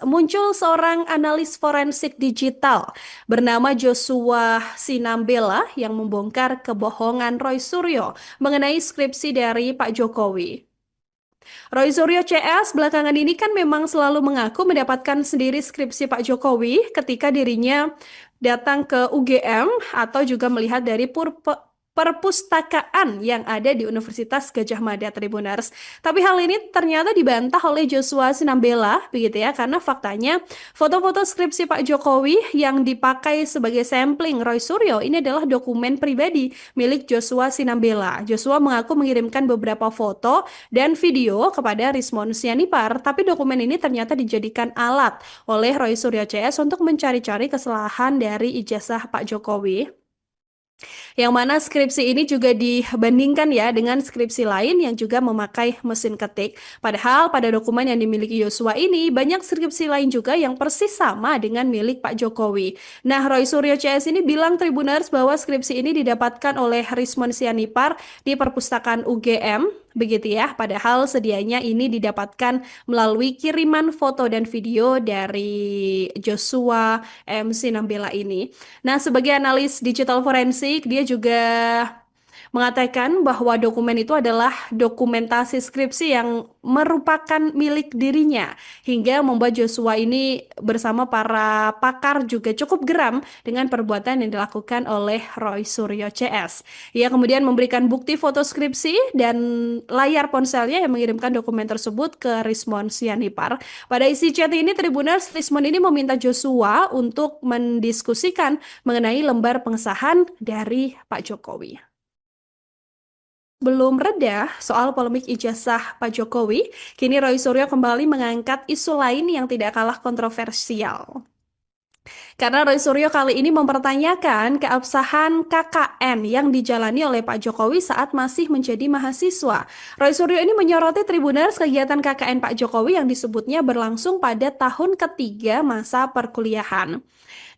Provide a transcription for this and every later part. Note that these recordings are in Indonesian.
muncul seorang analis forensik digital bernama Joshua Sinambela yang membongkar kebohongan Roy Suryo mengenai skripsi dari Pak Jokowi. Roy Suryo CS belakangan ini kan memang selalu mengaku mendapatkan sendiri skripsi Pak Jokowi ketika dirinya datang ke UGM atau juga melihat dari perpustakaan yang ada di Universitas Gadjah Mada Tribuners. Tapi hal ini ternyata dibantah oleh Joshua Sinambela, begitu ya, karena faktanya foto-foto skripsi Pak Jokowi yang dipakai sebagai sampling Roy Suryo ini adalah dokumen pribadi milik Joshua Sinambela. Joshua mengaku mengirimkan beberapa foto dan video kepada Rismon Sianipar, tapi dokumen ini ternyata dijadikan alat oleh Roy Suryo CS untuk mencari-cari kesalahan dari ijazah Pak Jokowi. Yang mana skripsi ini juga dibandingkan ya dengan skripsi lain yang juga memakai mesin ketik. Padahal pada dokumen yang dimiliki Yosua ini banyak skripsi lain juga yang persis sama dengan milik Pak Jokowi. Nah, Roy Suryo CS ini bilang Tribuners bahwa skripsi ini didapatkan oleh Rismon Sianipar di perpustakaan UGM. Begitu ya, padahal sedianya ini didapatkan melalui kiriman foto dan video dari Joshua M. Sinambela ini. Nah, sebagai analis digital forensik, dia juga mengatakan bahwa dokumen itu adalah dokumentasi skripsi yang merupakan milik dirinya hingga membuat Joshua ini bersama para pakar juga cukup geram dengan perbuatan yang dilakukan oleh Roy Suryo CS. Ia kemudian memberikan bukti foto skripsi dan layar ponselnya yang mengirimkan dokumen tersebut ke Rismon Sianipar. Pada isi chat ini Tribuners, Rismon ini meminta Joshua untuk mendiskusikan mengenai lembar pengesahan dari Pak Jokowi. Belum reda soal polemik ijazah Pak Jokowi, kini Roy Suryo kembali mengangkat isu lain yang tidak kalah kontroversial. Karena Roy Suryo kali ini mempertanyakan keabsahan KKN yang dijalani oleh Pak Jokowi saat masih menjadi mahasiswa. Roy Suryo ini menyoroti Tribuners kegiatan KKN Pak Jokowi yang disebutnya berlangsung pada tahun ketiga masa perkuliahan.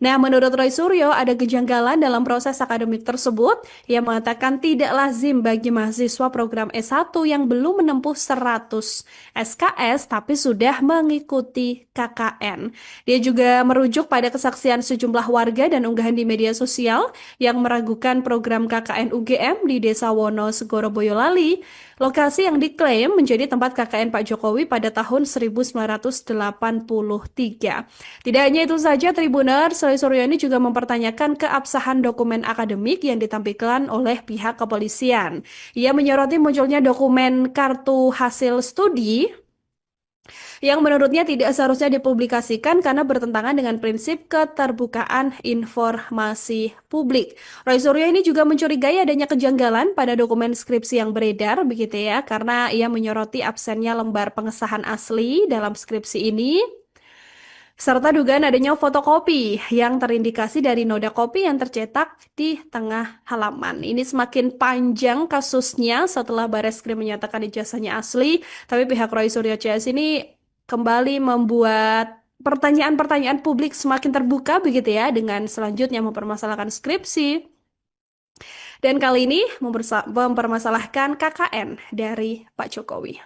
Nah, menurut Roy Suryo, ada kejanggalan dalam proses akademik tersebut. Ia mengatakan tidak lazim bagi mahasiswa program S1 yang belum menempuh 100 SKS tapi sudah mengikuti KKN. Dia juga merujuk pada kesaksian sejumlah warga dan unggahan di media sosial yang meragukan program KKN UGM di Desa Wono, Segoro Boyolali, lokasi yang diklaim menjadi tempat KKN Pak Jokowi pada tahun 1983. Tidak hanya itu saja, Tribuners, Roy Suryo ini juga mempertanyakan keabsahan dokumen akademik yang ditampilkan oleh pihak kepolisian. Ia menyoroti munculnya dokumen kartu hasil studi yang menurutnya tidak seharusnya dipublikasikan karena bertentangan dengan prinsip keterbukaan informasi publik. Roy Suryo ini juga mencurigai adanya kejanggalan pada dokumen skripsi yang beredar, begitu ya, karena ia menyoroti absennya lembar pengesahan asli dalam skripsi ini, serta dugaan adanya fotokopi yang terindikasi dari noda kopi yang tercetak di tengah halaman. Ini semakin panjang kasusnya setelah Bareskrim menyatakan ijazahnya asli, tapi pihak Roy Suryo CS ini kembali membuat pertanyaan-pertanyaan publik semakin terbuka begitu ya dengan selanjutnya mempermasalahkan skripsi dan kali ini mempermasalahkan KKN dari Pak Jokowi.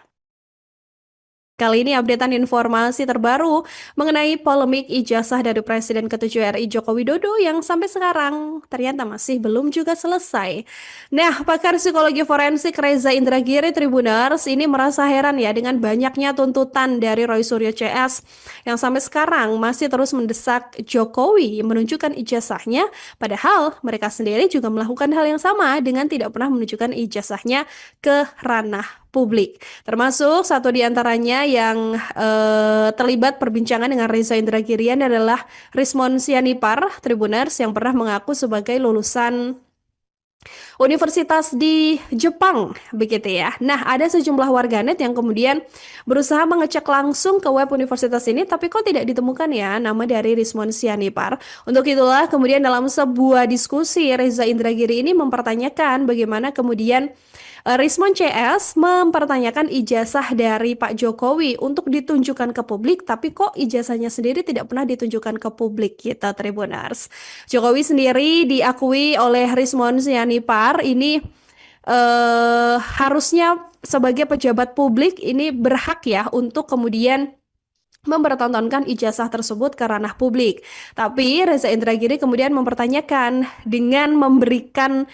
Kali ini updatean informasi terbaru mengenai polemik ijazah dari Presiden ke-7 RI Joko Widodo yang sampai sekarang ternyata masih belum juga selesai. Nah, pakar psikologi forensik Reza Indragiri Tribuners ini merasa heran ya dengan banyaknya tuntutan dari Roy Suryo CS yang sampai sekarang masih terus mendesak Jokowi menunjukkan ijazahnya, padahal mereka sendiri juga melakukan hal yang sama dengan tidak pernah menunjukkan ijazahnya ke ranah publik. Termasuk satu di antaranya yang terlibat perbincangan dengan Reza Indragirian adalah Rismon Sianipar Tribuners yang pernah mengaku sebagai lulusan universitas di Jepang, begitu ya. Nah, ada sejumlah warganet yang kemudian berusaha mengecek langsung ke web universitas ini, tapi kok tidak ditemukan ya nama dari Rismon Sianipar. Untuk itulah kemudian dalam sebuah diskusi Reza Indragiri ini mempertanyakan bagaimana kemudian Rismon CS mempertanyakan ijazah dari Pak Jokowi untuk ditunjukkan ke publik, tapi kok ijazahnya sendiri tidak pernah ditunjukkan ke publik, kita Tribuners. Jokowi sendiri diakui oleh Rismon Sianipar ini harusnya sebagai pejabat publik ini berhak ya untuk kemudian mempertontonkan ijazah tersebut ke ranah publik. Tapi Reza Indragiri kemudian mempertanyakan dengan memberikan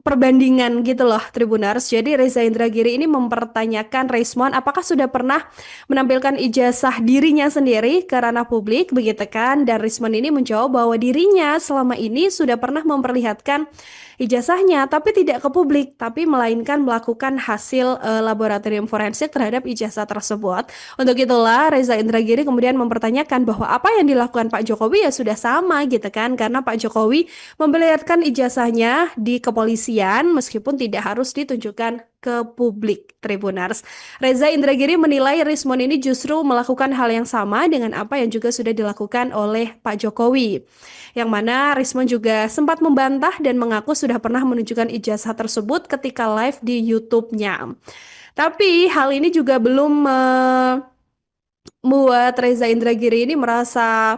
perbandingan gitu loh Tribuners. Jadi Reza Indragiri ini mempertanyakan Rismon apakah sudah pernah menampilkan ijazah dirinya sendiri ke ranah publik begitu kan? Dan Rismon ini menjawab bahwa dirinya selama ini sudah pernah memperlihatkan ijazahnya tapi tidak ke publik, tapi melainkan melakukan hasil laboratorium forensik terhadap ijazah tersebut. Untuk itulah Reza Indragiri kemudian mempertanyakan bahwa apa yang dilakukan Pak Jokowi ya sudah sama gitu kan, karena Pak Jokowi memperlihatkan ijazahnya di kepolisian meskipun tidak harus ditunjukkan ke publik Tribuners. Reza Indragiri menilai Rismon ini justru melakukan hal yang sama dengan apa yang juga sudah dilakukan oleh Pak Jokowi. Yang mana Rismon juga sempat membantah dan mengaku sudah pernah menunjukkan ijazah tersebut ketika live di YouTube-nya. Tapi hal ini juga belum membuat Reza Indragiri ini merasa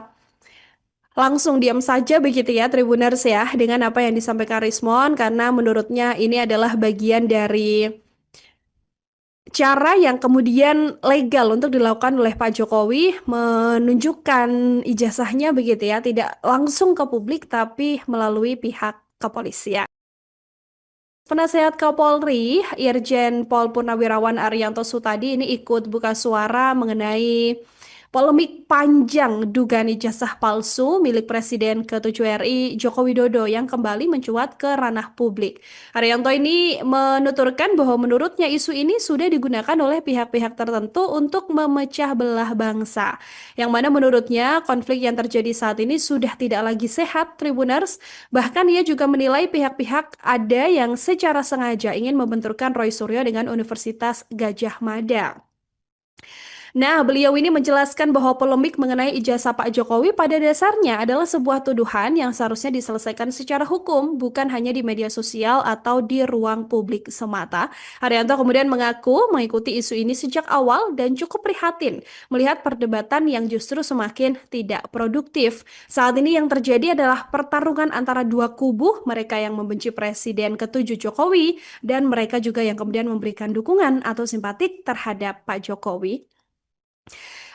langsung diam saja begitu ya Tribuners ya dengan apa yang disampaikan Rismon, karena menurutnya ini adalah bagian dari cara yang kemudian legal untuk dilakukan oleh Pak Jokowi menunjukkan ijazahnya begitu ya, tidak langsung ke publik tapi melalui pihak kepolisian. Penasehat Kapolri, Irjen Pol Purnawirawan Ariyanto Sutadi ini ikut buka suara mengenai polemik panjang dugaan ijazah palsu milik Presiden ke-7 RI Joko Widodo yang kembali mencuat ke ranah publik. Ariyanto ini menuturkan bahwa menurutnya isu ini sudah digunakan oleh pihak-pihak tertentu untuk memecah belah bangsa. Yang mana menurutnya konflik yang terjadi saat ini sudah tidak lagi sehat, Tribuners. Bahkan ia juga menilai pihak-pihak ada yang secara sengaja ingin membenturkan Roy Suryo dengan Universitas Gadjah Mada. Nah, beliau ini menjelaskan bahwa polemik mengenai ijazah Pak Jokowi pada dasarnya adalah sebuah tuduhan yang seharusnya diselesaikan secara hukum, bukan hanya di media sosial atau di ruang publik semata. Haryanto kemudian mengaku mengikuti isu ini sejak awal dan cukup prihatin melihat perdebatan yang justru semakin tidak produktif. Saat ini yang terjadi adalah pertarungan antara dua kubu, mereka yang membenci Presiden ke-7 Jokowi dan mereka juga yang kemudian memberikan dukungan atau simpatik terhadap Pak Jokowi.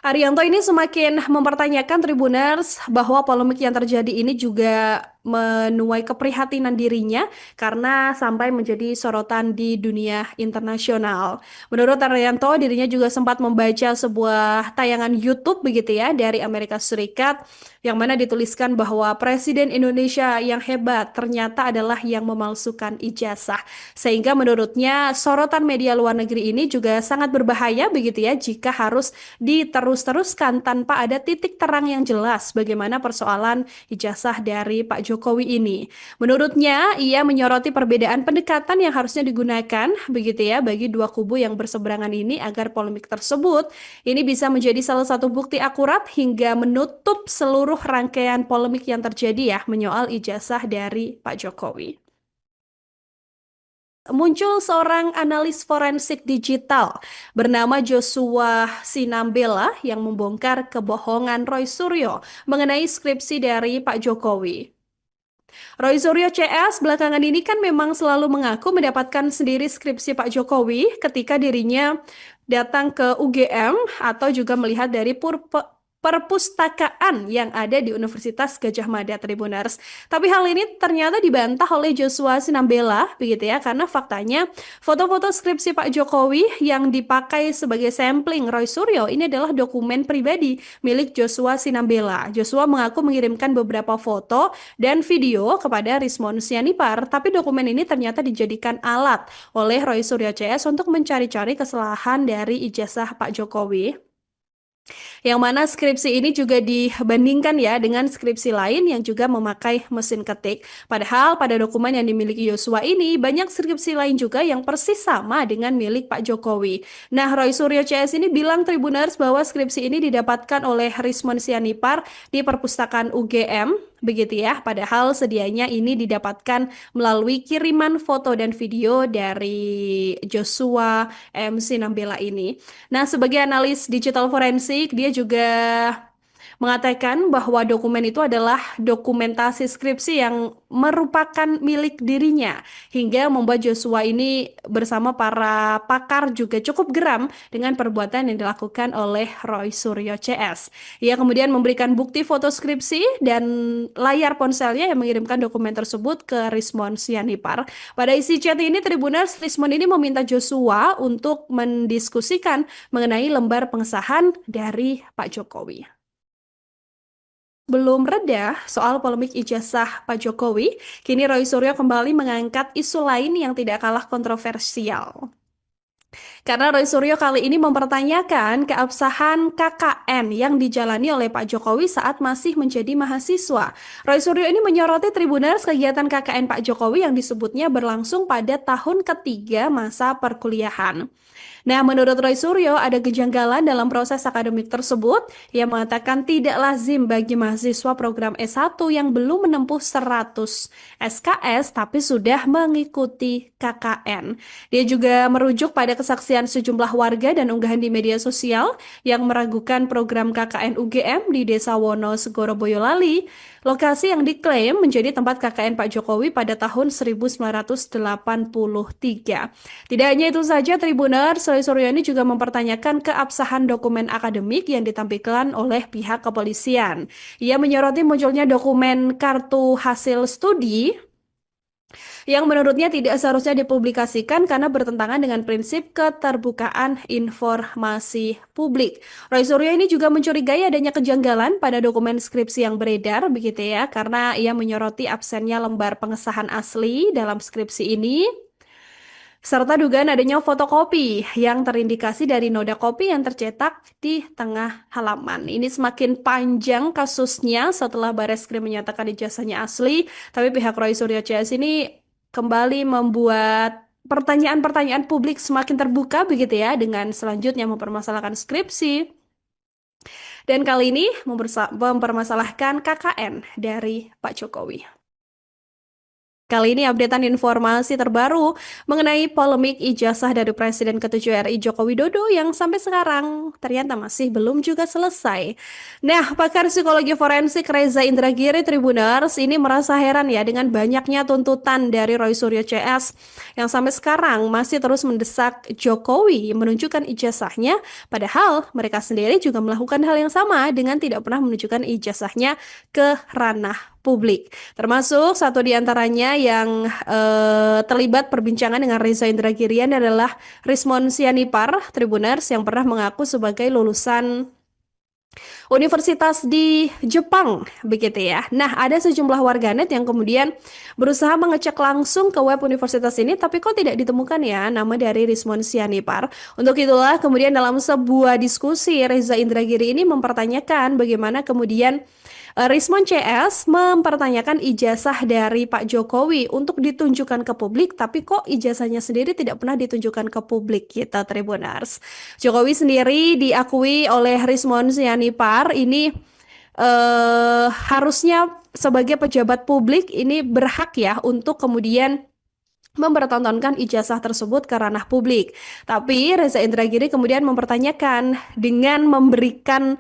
Ariyanto ini semakin mempertanyakan Tribuners bahwa polemik yang terjadi ini juga menuai keprihatinan dirinya karena sampai menjadi sorotan di dunia internasional. Menurut Ariyanto, dirinya juga sempat membaca sebuah tayangan YouTube begitu ya dari Amerika Serikat yang mana dituliskan bahwa Presiden Indonesia yang hebat ternyata adalah yang memalsukan ijazah. Sehingga menurutnya sorotan media luar negeri ini juga sangat berbahaya begitu ya jika harus diterus-teruskan tanpa ada titik terang yang jelas bagaimana persoalan ijazah dari Pak Jokowi ini. Menurutnya, ia menyoroti perbedaan pendekatan yang harusnya digunakan begitu ya bagi dua kubu yang berseberangan ini agar polemik tersebut ini bisa menjadi salah satu bukti akurat hingga menutup seluruh rangkaian polemik yang terjadi ya menyoal ijazah dari Pak Jokowi. Muncul seorang analis forensik digital bernama Joshua Sinambela yang membongkar kebohongan Roy Suryo mengenai skripsi dari Pak Jokowi. Roy Suryo CS belakangan ini kan memang selalu mengaku mendapatkan sendiri skripsi Pak Jokowi ketika dirinya datang ke UGM atau juga melihat dari perpustakaan yang ada di Universitas Gadjah Mada Tribuners. Tapi hal ini ternyata dibantah oleh Joshua Sinambela, begitu ya, karena faktanya foto-foto skripsi Pak Jokowi yang dipakai sebagai sampling Roy Suryo ini adalah dokumen pribadi milik Joshua Sinambela. Joshua mengaku mengirimkan beberapa foto dan video kepada Rismon Sianipar, tapi dokumen ini ternyata dijadikan alat oleh Roy Suryo CS untuk mencari-cari kesalahan dari ijazah Pak Jokowi. Yang mana skripsi ini juga dibandingkan ya dengan skripsi lain yang juga memakai mesin ketik. Padahal pada dokumen yang dimiliki Yosua ini banyak skripsi lain juga yang persis sama dengan milik Pak Jokowi. Nah, Roy Suryo CS ini bilang Tribuners bahwa skripsi ini didapatkan oleh Rismon Sianipar di perpustakaan UGM. Begitu ya, padahal sedianya ini didapatkan melalui kiriman foto dan video dari Joshua M. Sinambela ini. Nah, sebagai analis digital forensik, dia juga mengatakan bahwa dokumen itu adalah dokumentasi skripsi yang merupakan milik dirinya, hingga membuat Joshua ini bersama para pakar juga cukup geram dengan perbuatan yang dilakukan oleh Roy Suryo CS. Ia kemudian memberikan bukti foto skripsi dan layar ponselnya yang mengirimkan dokumen tersebut ke Rismon Sianipar. Pada isi chat ini, Tribuners, Rismon ini meminta Joshua untuk mendiskusikan mengenai lembar pengesahan dari Pak Jokowi. Belum reda soal polemik ijazah Pak Jokowi, kini Roy Suryo kembali mengangkat isu lain yang tidak kalah kontroversial. Karena Roy Suryo kali ini mempertanyakan keabsahan KKN yang dijalani oleh Pak Jokowi saat masih menjadi mahasiswa. Roy Suryo ini menyoroti Tribuners kegiatan KKN Pak Jokowi yang disebutnya berlangsung pada tahun ketiga masa perkuliahan. Nah, menurut Roy Suryo, ada kejanggalan dalam proses akademik tersebut. Ia mengatakan tidak lazim bagi mahasiswa program S1 yang belum menempuh 100 SKS tapi sudah mengikuti KKN. Dia juga merujuk pada kesaksian sejumlah warga dan unggahan di media sosial yang meragukan program KKN UGM di Desa Wonosegoro Boyolali, lokasi yang diklaim menjadi tempat KKN Pak Jokowi pada tahun 1983. Tidak hanya itu saja, Tribuners, Roy Suryo ini juga mempertanyakan keabsahan dokumen akademik yang ditampilkan oleh pihak kepolisian. Ia menyoroti munculnya dokumen kartu hasil studi yang menurutnya tidak seharusnya dipublikasikan karena bertentangan dengan prinsip keterbukaan informasi publik. Roy Suryo ini juga mencurigai adanya kejanggalan pada dokumen skripsi yang beredar, begitu ya, karena ia menyoroti absennya lembar pengesahan asli dalam skripsi ini, serta dugaan adanya fotokopi yang terindikasi dari noda kopi yang tercetak di tengah halaman. Ini semakin panjang kasusnya setelah Barreskrim menyatakan ijazahnya asli, tapi pihak Roy Suryo CS ini kembali membuat pertanyaan-pertanyaan publik semakin terbuka, begitu ya, dengan selanjutnya mempermasalahkan skripsi. Dan kali ini mempermasalahkan KKN dari Pak Jokowi. Kali ini updatean informasi terbaru mengenai polemik ijazah dari Presiden ke-7 RI Joko Widodo yang sampai sekarang ternyata masih belum juga selesai. Nah, pakar psikologi forensik Reza Indragiri Tribuners ini merasa heran ya dengan banyaknya tuntutan dari Roy Suryo CS yang sampai sekarang masih terus mendesak Jokowi menunjukkan ijazahnya, padahal mereka sendiri juga melakukan hal yang sama dengan tidak pernah menunjukkan ijazahnya ke ranah publik. Termasuk satu di antaranya yang terlibat perbincangan dengan Reza Indragirian adalah Rismon Sianipar Tribuners yang pernah mengaku sebagai lulusan universitas di Jepang, begitu ya. Nah, ada sejumlah warganet yang kemudian berusaha mengecek langsung ke web universitas ini, tapi kok tidak ditemukan ya nama dari Rismon Sianipar. Untuk itulah kemudian dalam sebuah diskusi Reza Indragiri ini mempertanyakan bagaimana kemudian Rismon CS mempertanyakan ijazah dari Pak Jokowi untuk ditunjukkan ke publik, tapi kok ijazahnya sendiri tidak pernah ditunjukkan ke publik, kita Tribuners. Jokowi sendiri diakui oleh Rismon Sianipar ini harusnya sebagai pejabat publik ini berhak ya untuk kemudian mempertontonkan ijazah tersebut ke ranah publik. Tapi Reza Indragiri kemudian mempertanyakan dengan memberikan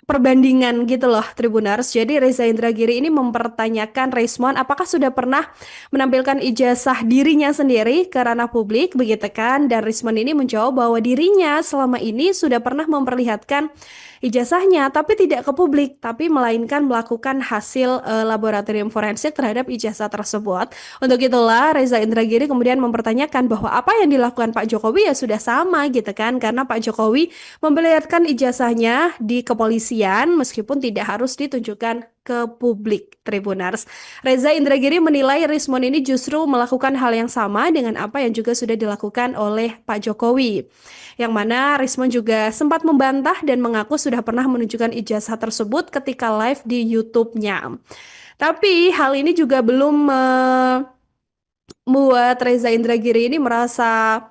perbandingan gitu loh Tribuners. Jadi Reza Indragiri ini mempertanyakan Rismon apakah sudah pernah menampilkan ijazah dirinya sendiri ke ranah publik, begitu kan? Dan Rismon ini menjawab bahwa dirinya selama ini sudah pernah memperlihatkan ijazahnya tapi tidak ke publik, tapi melainkan melakukan hasil laboratorium forensik terhadap ijazah tersebut. Untuk itulah Reza Indragiri kemudian mempertanyakan bahwa apa yang dilakukan Pak Jokowi ya sudah sama gitu kan, karena Pak Jokowi memperlihatkan ijazahnya di kepolisian meskipun tidak harus ditunjukkan ke publik Tribuners. Reza Indragiri menilai Rismon ini justru melakukan hal yang sama dengan apa yang juga sudah dilakukan oleh Pak Jokowi. Yang mana Rismon juga sempat membantah dan mengaku sudah pernah menunjukkan ijazah tersebut ketika live di YouTube-nya. Tapi hal ini juga belum membuat Reza Indragiri ini merasa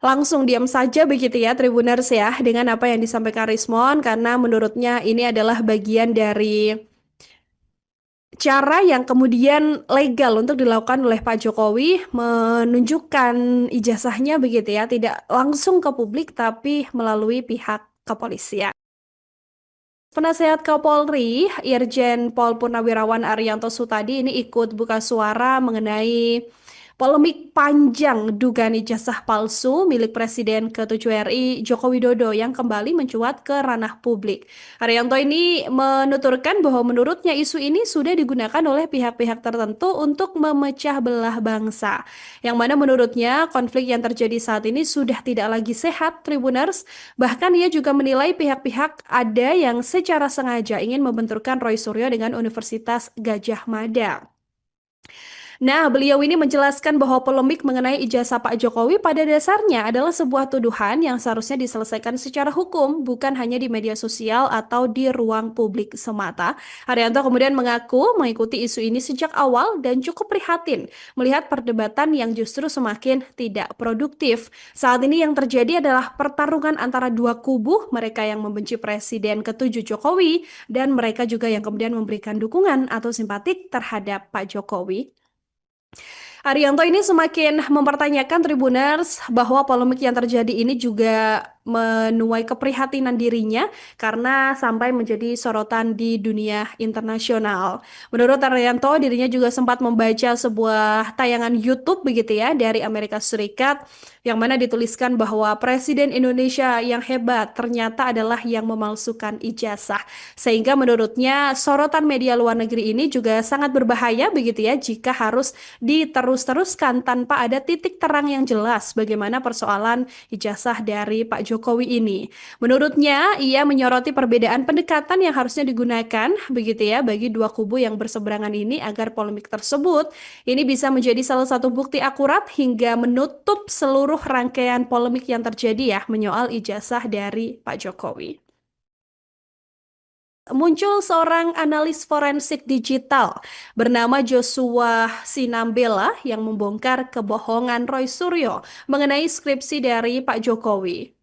langsung diam saja begitu ya Tribuners ya dengan apa yang disampaikan Rismon, karena menurutnya ini adalah bagian dari cara yang kemudian legal untuk dilakukan oleh Pak Jokowi menunjukkan ijazahnya begitu ya, tidak langsung ke publik tapi melalui pihak kepolisian. Penasehat Kapolri, Irjen Pol Purnawirawan Ariyanto Sutadi ini ikut buka suara mengenai polemik panjang dugaan ijazah palsu milik Presiden ke-7 RI Joko Widodo yang kembali mencuat ke ranah publik. Ariyanto ini menuturkan bahwa menurutnya isu ini sudah digunakan oleh pihak-pihak tertentu untuk memecah belah bangsa. Yang mana menurutnya konflik yang terjadi saat ini sudah tidak lagi sehat, Tribuners. Bahkan ia juga menilai pihak-pihak ada yang secara sengaja ingin membenturkan Roy Suryo dengan Universitas Gadjah Mada. Nah, beliau ini menjelaskan bahwa polemik mengenai ijazah Pak Jokowi pada dasarnya adalah sebuah tuduhan yang seharusnya diselesaikan secara hukum, bukan hanya di media sosial atau di ruang publik semata. Haryanto kemudian mengaku mengikuti isu ini sejak awal dan cukup prihatin melihat perdebatan yang justru semakin tidak produktif. Saat ini yang terjadi adalah pertarungan antara dua kubu, mereka yang membenci Presiden ke-7 Jokowi dan mereka juga yang kemudian memberikan dukungan atau simpatik terhadap Pak Jokowi. Ariyanto ini semakin mempertanyakan Tribuners bahwa polemik yang terjadi ini juga menuai keprihatinan dirinya karena sampai menjadi sorotan di dunia internasional. Menurut Ariyanto, dirinya juga sempat membaca sebuah tayangan YouTube begitu ya dari Amerika Serikat yang mana dituliskan bahwa Presiden Indonesia yang hebat ternyata adalah yang memalsukan ijazah. Sehingga menurutnya sorotan media luar negeri ini juga sangat berbahaya begitu ya jika harus diterus-teruskan tanpa ada titik terang yang jelas bagaimana persoalan ijazah dari Pak Jokowi ini. Menurutnya, ia menyoroti perbedaan pendekatan yang harusnya digunakan begitu ya bagi dua kubu yang berseberangan ini agar polemik tersebut ini bisa menjadi salah satu bukti akurat hingga menutup seluruh rangkaian polemik yang terjadi ya menyoal ijazah dari Pak Jokowi. Muncul seorang analis forensik digital bernama Joshua Sinambela yang membongkar kebohongan Roy Suryo mengenai skripsi dari Pak Jokowi.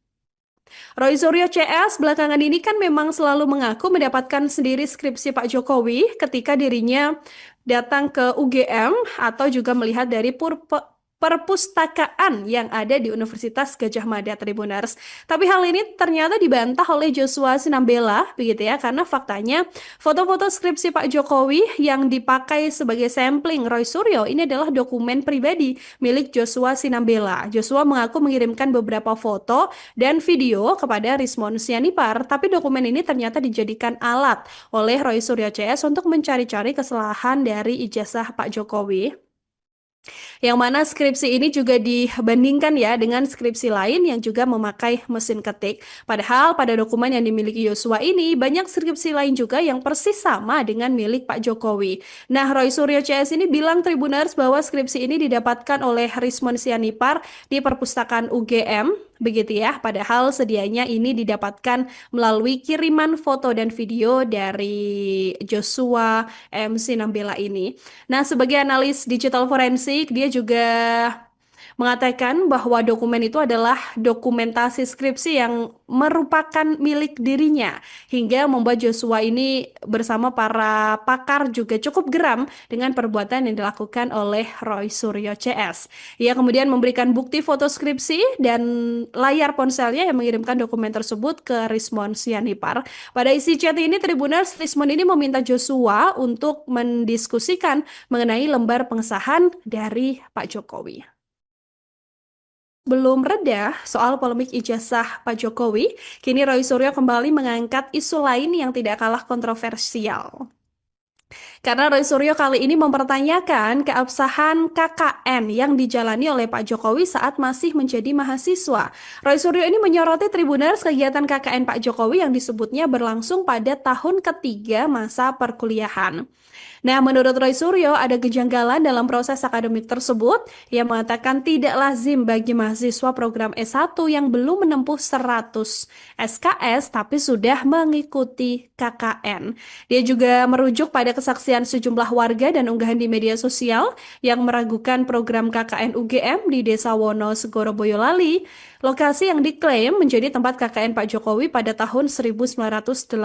Roy Suryo CS belakangan ini kan memang selalu mengaku mendapatkan sendiri skripsi Pak Jokowi ketika dirinya datang ke UGM atau juga melihat dari perpustakaan yang ada di Universitas Gadjah Mada Tribuners. Tapi hal ini ternyata dibantah oleh Joshua Sinambela, begitu ya, karena faktanya foto-foto skripsi Pak Jokowi yang dipakai sebagai sampling Roy Suryo ini adalah dokumen pribadi milik Joshua Sinambela. Joshua mengaku mengirimkan beberapa foto dan video kepada Rismon Sianipar, tapi dokumen ini ternyata dijadikan alat oleh Roy Suryo CS untuk mencari-cari kesalahan dari ijazah Pak Jokowi. Yang mana skripsi ini juga dibandingkan ya dengan skripsi lain yang juga memakai mesin ketik. Padahal pada dokumen yang dimiliki Yosua ini banyak skripsi lain juga yang persis sama dengan milik Pak Jokowi. Nah, Roy Suryo CS ini bilang Tribuners bahwa skripsi ini didapatkan oleh Rismon Sianipar di perpustakaan UGM. Begitu ya, padahal sedianya ini didapatkan melalui kiriman foto dan video dari Joshua MC Nambela ini. Nah, sebagai analis digital forensik, dia juga mengatakan bahwa dokumen itu adalah dokumentasi skripsi yang merupakan milik dirinya hingga membuat Joshua ini bersama para pakar juga cukup geram dengan perbuatan yang dilakukan oleh Roy Suryo CS. Ia kemudian memberikan bukti foto skripsi dan layar ponselnya yang mengirimkan dokumen tersebut ke Rismon Sianipar. Pada isi chat ini Tribuners, Rismon ini meminta Joshua untuk mendiskusikan mengenai lembar pengesahan dari Pak Jokowi. Belum reda soal polemik ijazah Pak Jokowi, kini Roy Suryo kembali mengangkat isu lain yang tidak kalah kontroversial. Karena Roy Suryo kali ini mempertanyakan keabsahan KKN yang dijalani oleh Pak Jokowi saat masih menjadi mahasiswa. Roy Suryo ini menyoroti Tribuners kegiatan KKN Pak Jokowi yang disebutnya berlangsung pada tahun ketiga masa perkuliahan. Nah, menurut Roy Suryo, ada kejanggalan dalam proses akademik tersebut. Ia mengatakan tidak lazim bagi mahasiswa program S1 yang belum menempuh 100 SKS tapi sudah mengikuti KKN. Dia juga merujuk pada kesaksian sejumlah warga dan unggahan di media sosial yang meragukan program KKN UGM di Desa Wono, Segoro Boyolali, lokasi yang diklaim menjadi tempat KKN Pak Jokowi pada tahun 1983.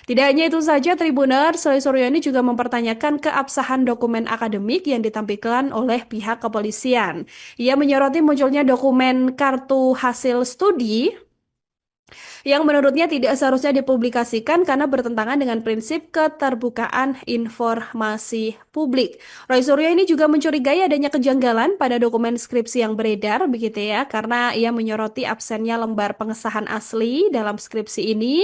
Tidak hanya itu saja, Tribuners, Roy Suryo ini juga mempertanyakan keabsahan dokumen akademik yang ditampilkan oleh pihak kepolisian. Ia menyoroti munculnya dokumen kartu hasil studi yang menurutnya tidak seharusnya dipublikasikan karena bertentangan dengan prinsip keterbukaan informasi publik. Roy Suryo ini juga mencurigai adanya kejanggalan pada dokumen skripsi yang beredar, begitu ya, karena ia menyoroti absennya lembar pengesahan asli dalam skripsi ini,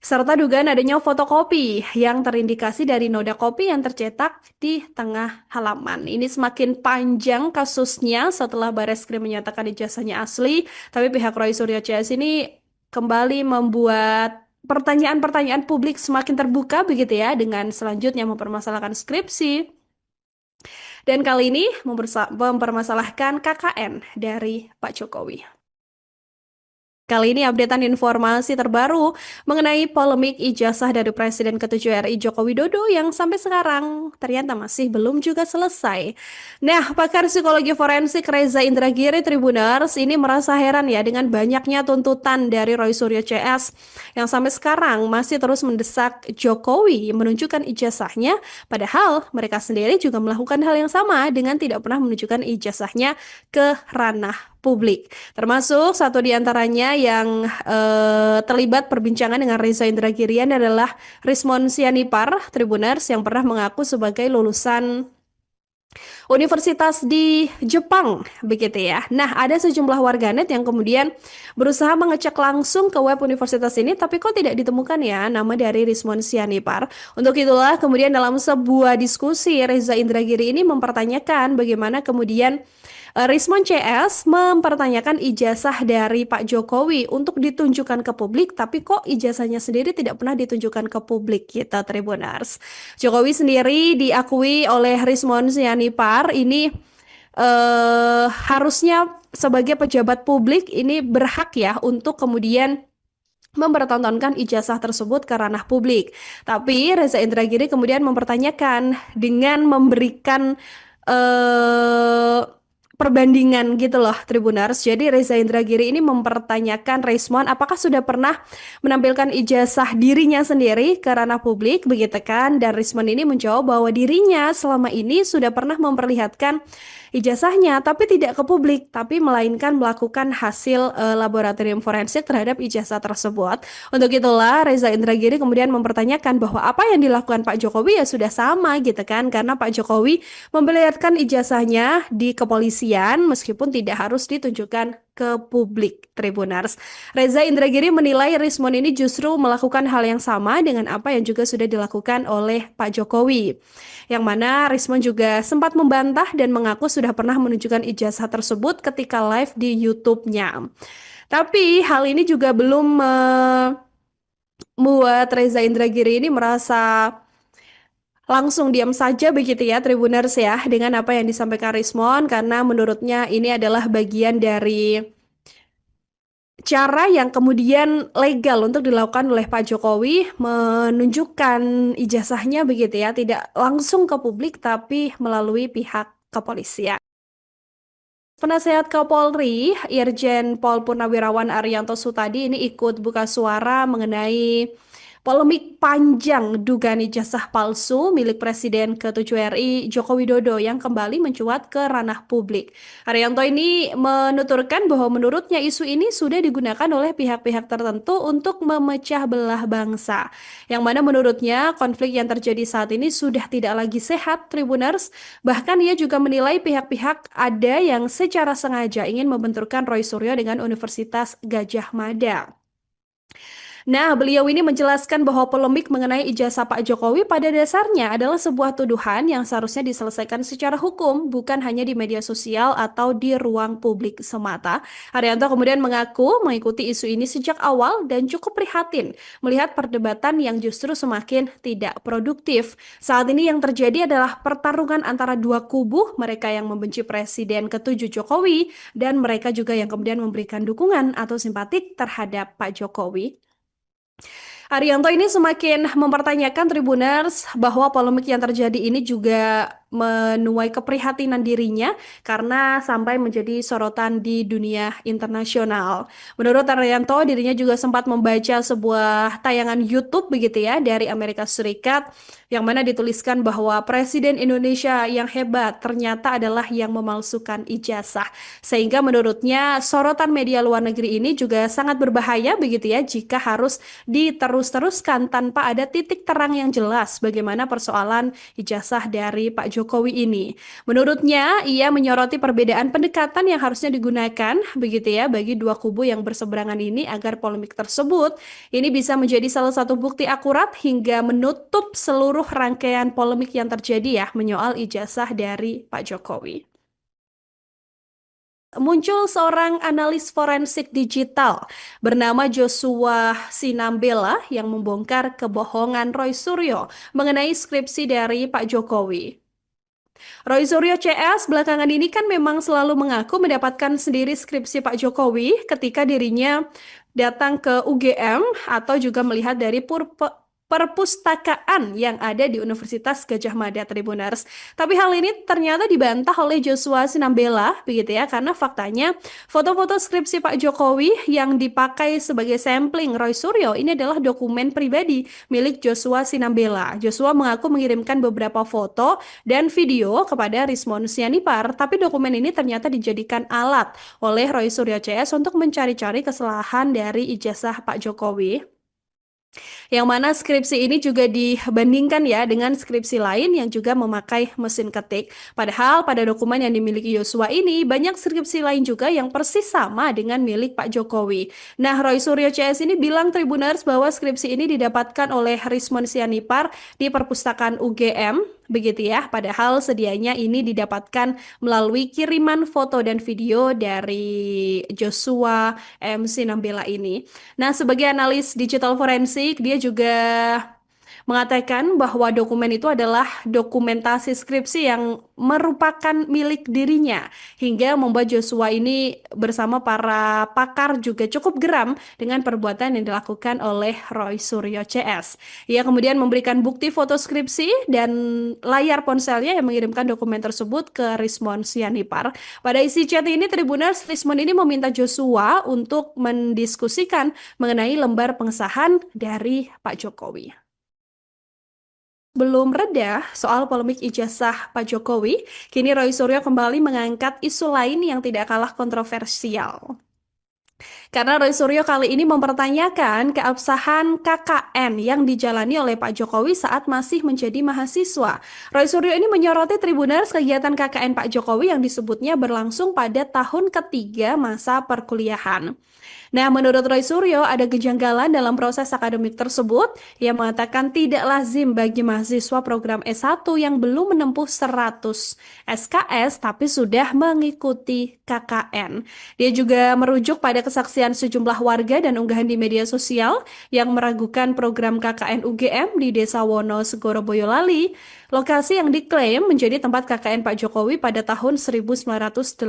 serta dugaan adanya fotokopi yang terindikasi dari noda kopi yang tercetak di tengah halaman. Ini semakin panjang kasusnya setelah Barreskrim menyatakan ijazahnya asli, tapi pihak Roy Suryo CS ini kembali membuat pertanyaan-pertanyaan publik semakin terbuka begitu ya, dengan selanjutnya mempermasalahkan skripsi dan kali ini mempermasalahkan KKN dari Pak Jokowi. Kali ini updatean informasi terbaru mengenai polemik ijazah dari Presiden ke-7 RI Joko Widodo yang sampai sekarang ternyata masih belum juga selesai. Nah, pakar psikologi forensik Reza Indragiri Tribuners ini merasa heran ya dengan banyaknya tuntutan dari Roy Suryo CS yang sampai sekarang masih terus mendesak Jokowi menunjukkan ijazahnya, padahal mereka sendiri juga melakukan hal yang sama dengan tidak pernah menunjukkan ijazahnya ke ranah publik. Termasuk satu di antaranya yang terlibat perbincangan dengan Reza Indragirian adalah Rismon Sianipar Tribuners yang pernah mengaku sebagai lulusan universitas di Jepang, begitu ya. Nah, ada sejumlah warganet yang kemudian berusaha mengecek langsung ke web universitas ini, tapi kok tidak ditemukan ya nama dari Rismon Sianipar. Untuk itulah kemudian dalam sebuah diskusi Reza Indragiri ini mempertanyakan bagaimana kemudian Rismon CS mempertanyakan ijazah dari Pak Jokowi untuk ditunjukkan ke publik, tapi kok ijazahnya sendiri tidak pernah ditunjukkan ke publik kita Tribuners. Jokowi sendiri diakui oleh Rismon Sianipar ini harusnya sebagai pejabat publik ini berhak ya untuk kemudian mempertontonkan ijazah tersebut ke ranah publik. Tapi Reza Indragiri kemudian mempertanyakan dengan memberikan eh perbandingan gitu loh Tribuners. Jadi Reza Indragiri ini mempertanyakan Rismon apakah sudah pernah menampilkan ijazah dirinya sendiri ke ranah publik begitu kan? Dan Rismon ini menjawab bahwa dirinya selama ini sudah pernah memperlihatkan ijazahnya tapi tidak ke publik, tapi melainkan melakukan hasil laboratorium forensik terhadap ijazah tersebut. Untuk itulah Reza Indragiri kemudian mempertanyakan bahwa apa yang dilakukan Pak Jokowi ya sudah sama gitu kan, karena Pak Jokowi memperlihatkan ijazahnya di kepolisian meskipun tidak harus ditunjukkan ke publik Tribuners. Reza Indragiri menilai Rismon ini justru melakukan hal yang sama dengan apa yang juga sudah dilakukan oleh Pak Jokowi. Yang mana Rismon juga sempat membantah dan mengaku sudah pernah menunjukkan ijazah tersebut ketika live di YouTube-nya. Tapi hal ini juga belum membuat Reza Indragiri ini merasa langsung diam saja begitu ya Tribuners ya dengan apa yang disampaikan Rismon, karena menurutnya ini adalah bagian dari cara yang kemudian legal untuk dilakukan oleh Pak Jokowi menunjukkan ijazahnya begitu ya, tidak langsung ke publik tapi melalui pihak kepolisian. Penasehat Kapolri, Irjen Pol Purnawirawan Ariyanto Sutadi ini ikut buka suara mengenai polemik panjang dugaan ijazah palsu milik Presiden ke-7 RI Joko Widodo yang kembali mencuat ke ranah publik. Ariyanto ini menuturkan bahwa menurutnya isu ini sudah digunakan oleh pihak-pihak tertentu untuk memecah belah bangsa. Yang mana menurutnya konflik yang terjadi saat ini sudah tidak lagi sehat, Tribuners. Bahkan ia juga menilai pihak-pihak ada yang secara sengaja ingin membenturkan Roy Suryo dengan Universitas Gadjah Mada. Nah, beliau ini menjelaskan bahwa polemik mengenai ijazah Pak Jokowi pada dasarnya adalah sebuah tuduhan yang seharusnya diselesaikan secara hukum, bukan hanya di media sosial atau di ruang publik semata. Ariyanto kemudian mengaku mengikuti isu ini sejak awal dan cukup prihatin melihat perdebatan yang justru semakin tidak produktif. Saat ini yang terjadi adalah pertarungan antara dua kubu, mereka yang membenci Presiden ke-7 Jokowi dan mereka juga yang kemudian memberikan dukungan atau simpatik terhadap Pak Jokowi. Ariyanto ini semakin mempertanyakan Tribuners bahwa polemik yang terjadi ini juga menuai keprihatinan dirinya karena sampai menjadi sorotan di dunia internasional. Menurut Arianto, dirinya juga sempat membaca sebuah tayangan YouTube begitu ya dari Amerika Serikat yang mana dituliskan bahwa Presiden Indonesia yang hebat ternyata adalah yang memalsukan ijazah. Sehingga menurutnya sorotan media luar negeri ini juga sangat berbahaya begitu ya jika harus diterus-teruskan tanpa ada titik terang yang jelas bagaimana persoalan ijazah dari Pak Jokowi ini. Menurutnya, ia menyoroti perbedaan pendekatan yang harusnya digunakan begitu ya bagi dua kubu yang berseberangan ini agar polemik tersebut ini bisa menjadi salah satu bukti akurat hingga menutup seluruh rangkaian polemik yang terjadi ya menyoal ijazah dari Pak Jokowi. Muncul seorang analis forensik digital bernama Joshua Sinambela yang membongkar kebohongan Roy Suryo mengenai skripsi dari Pak Jokowi. Roy Suryo CS belakangan ini kan memang selalu mengaku mendapatkan sendiri skripsi Pak Jokowi ketika dirinya datang ke UGM atau juga melihat dari perpustakaan yang ada di Universitas Gadjah Mada Tribuners. Tapi hal ini ternyata dibantah oleh Joshua Sinambela, begitu ya, karena faktanya foto-foto skripsi Pak Jokowi yang dipakai sebagai sampling Roy Suryo ini adalah dokumen pribadi milik Joshua Sinambela. Joshua mengaku mengirimkan beberapa foto dan video kepada Rismon Sianipar, tapi dokumen ini ternyata dijadikan alat oleh Roy Suryo CS untuk mencari-cari kesalahan dari ijazah Pak Jokowi. Yang mana skripsi ini juga dibandingkan ya dengan skripsi lain yang juga memakai mesin ketik. Padahal pada dokumen yang dimiliki Yosua ini banyak skripsi lain juga yang persis sama dengan milik Pak Jokowi. Nah, Roy Suryo CS ini bilang Tribuners bahwa skripsi ini didapatkan oleh Rismon Sianipar di perpustakaan UGM. Begitu ya, padahal sedianya ini didapatkan melalui kiriman foto dan video dari Joshua M. Sinambela ini. Nah, sebagai analis digital forensik, dia juga mengatakan bahwa dokumen itu adalah dokumentasi skripsi yang merupakan milik dirinya hingga membuat Joshua ini bersama para pakar juga cukup geram dengan perbuatan yang dilakukan oleh Roy Suryo CS. Ia kemudian memberikan bukti foto skripsi dan layar ponselnya yang mengirimkan dokumen tersebut ke Rismon Sianipar. Pada isi chat ini Tribuners, Rismon ini meminta Joshua untuk mendiskusikan mengenai lembar pengesahan dari Pak Jokowi. Belum reda soal polemik ijazah Pak Jokowi, kini Roy Suryo kembali mengangkat isu lain yang tidak kalah kontroversial. Karena Roy Suryo kali ini mempertanyakan keabsahan KKN yang dijalani oleh Pak Jokowi saat masih menjadi mahasiswa. Roy Suryo ini menyoroti Tribuners kegiatan KKN Pak Jokowi yang disebutnya berlangsung pada tahun ketiga masa perkuliahan. Nah, menurut Roy Suryo, ada kejanggalan dalam proses akademik tersebut. Ia mengatakan tidak lazim bagi mahasiswa program S1 yang belum menempuh 100 SKS tapi sudah mengikuti KKN. Dia juga merujuk pada kesaksian sejumlah warga dan unggahan di media sosial yang meragukan program KKN UGM di Desa Wono, Segoro Boyolali, lokasi yang diklaim menjadi tempat KKN Pak Jokowi pada tahun 1983.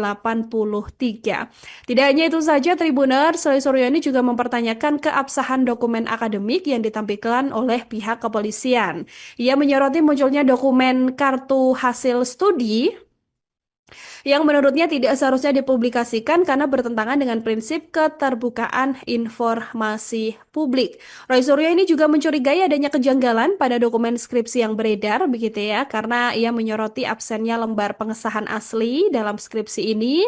Tidak hanya itu saja, Tribuners, Roy Suryo ini juga mempertanyakan keabsahan dokumen akademik yang ditampilkan oleh pihak kepolisian. Ia menyoroti munculnya dokumen kartu hasil studi yang menurutnya tidak seharusnya dipublikasikan karena bertentangan dengan prinsip keterbukaan informasi publik. Roy Suryo ini juga mencurigai adanya kejanggalan pada dokumen skripsi yang beredar, begitu ya, karena ia menyoroti absennya lembar pengesahan asli dalam skripsi ini,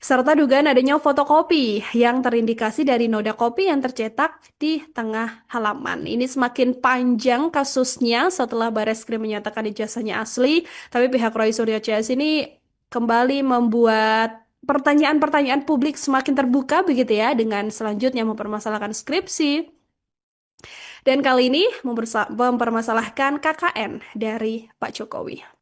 serta dugaan adanya fotokopi yang terindikasi dari noda kopi yang tercetak di tengah halaman. Ini semakin panjang kasusnya setelah Bareskrim menyatakan ijazahnya asli, tapi pihak Roy Suryo CS ini kembali membuat pertanyaan-pertanyaan publik semakin terbuka begitu ya dengan selanjutnya mempermasalahkan skripsi. Dan kali ini mempermasalahkan KKN dari Pak Jokowi.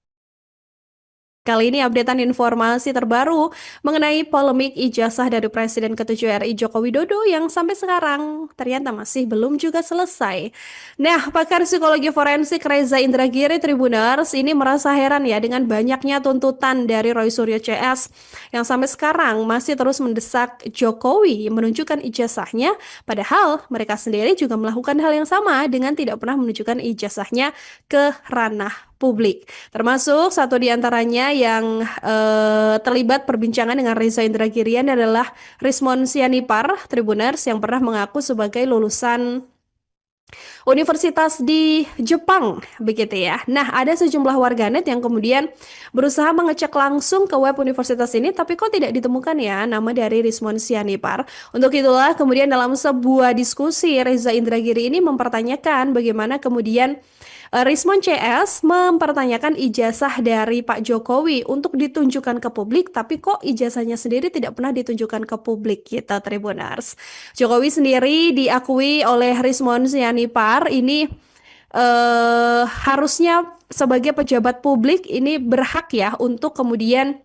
Kali ini updatean informasi terbaru mengenai polemik ijazah dari Presiden ke-7 RI Joko Widodo yang sampai sekarang ternyata masih belum juga selesai. Nah, pakar psikologi forensik Reza Indragiri Tribuners ini merasa heran ya dengan banyaknya tuntutan dari Roy Suryo CS yang sampai sekarang masih terus mendesak Jokowi menunjukkan ijazahnya, padahal mereka sendiri juga melakukan hal yang sama dengan tidak pernah menunjukkan ijazahnya ke ranah publik. Termasuk satu di antaranya yang terlibat perbincangan dengan Reza Indragirian adalah Rismon Sianipar, Tribuners, yang pernah mengaku sebagai lulusan universitas di Jepang, begitu ya. Nah, ada sejumlah warganet yang kemudian berusaha mengecek langsung ke web universitas ini, tapi kok tidak ditemukan ya nama dari Rismon Sianipar. Untuk itulah kemudian dalam sebuah diskusi, Reza Indragiri ini mempertanyakan bagaimana kemudian Rismon CS mempertanyakan ijazah dari Pak Jokowi untuk ditunjukkan ke publik, tapi kok ijazahnya sendiri tidak pernah ditunjukkan ke publik gitu, Tribuners. Jokowi sendiri diakui oleh Rismon Sianipar ini harusnya sebagai pejabat publik ini berhak ya untuk kemudian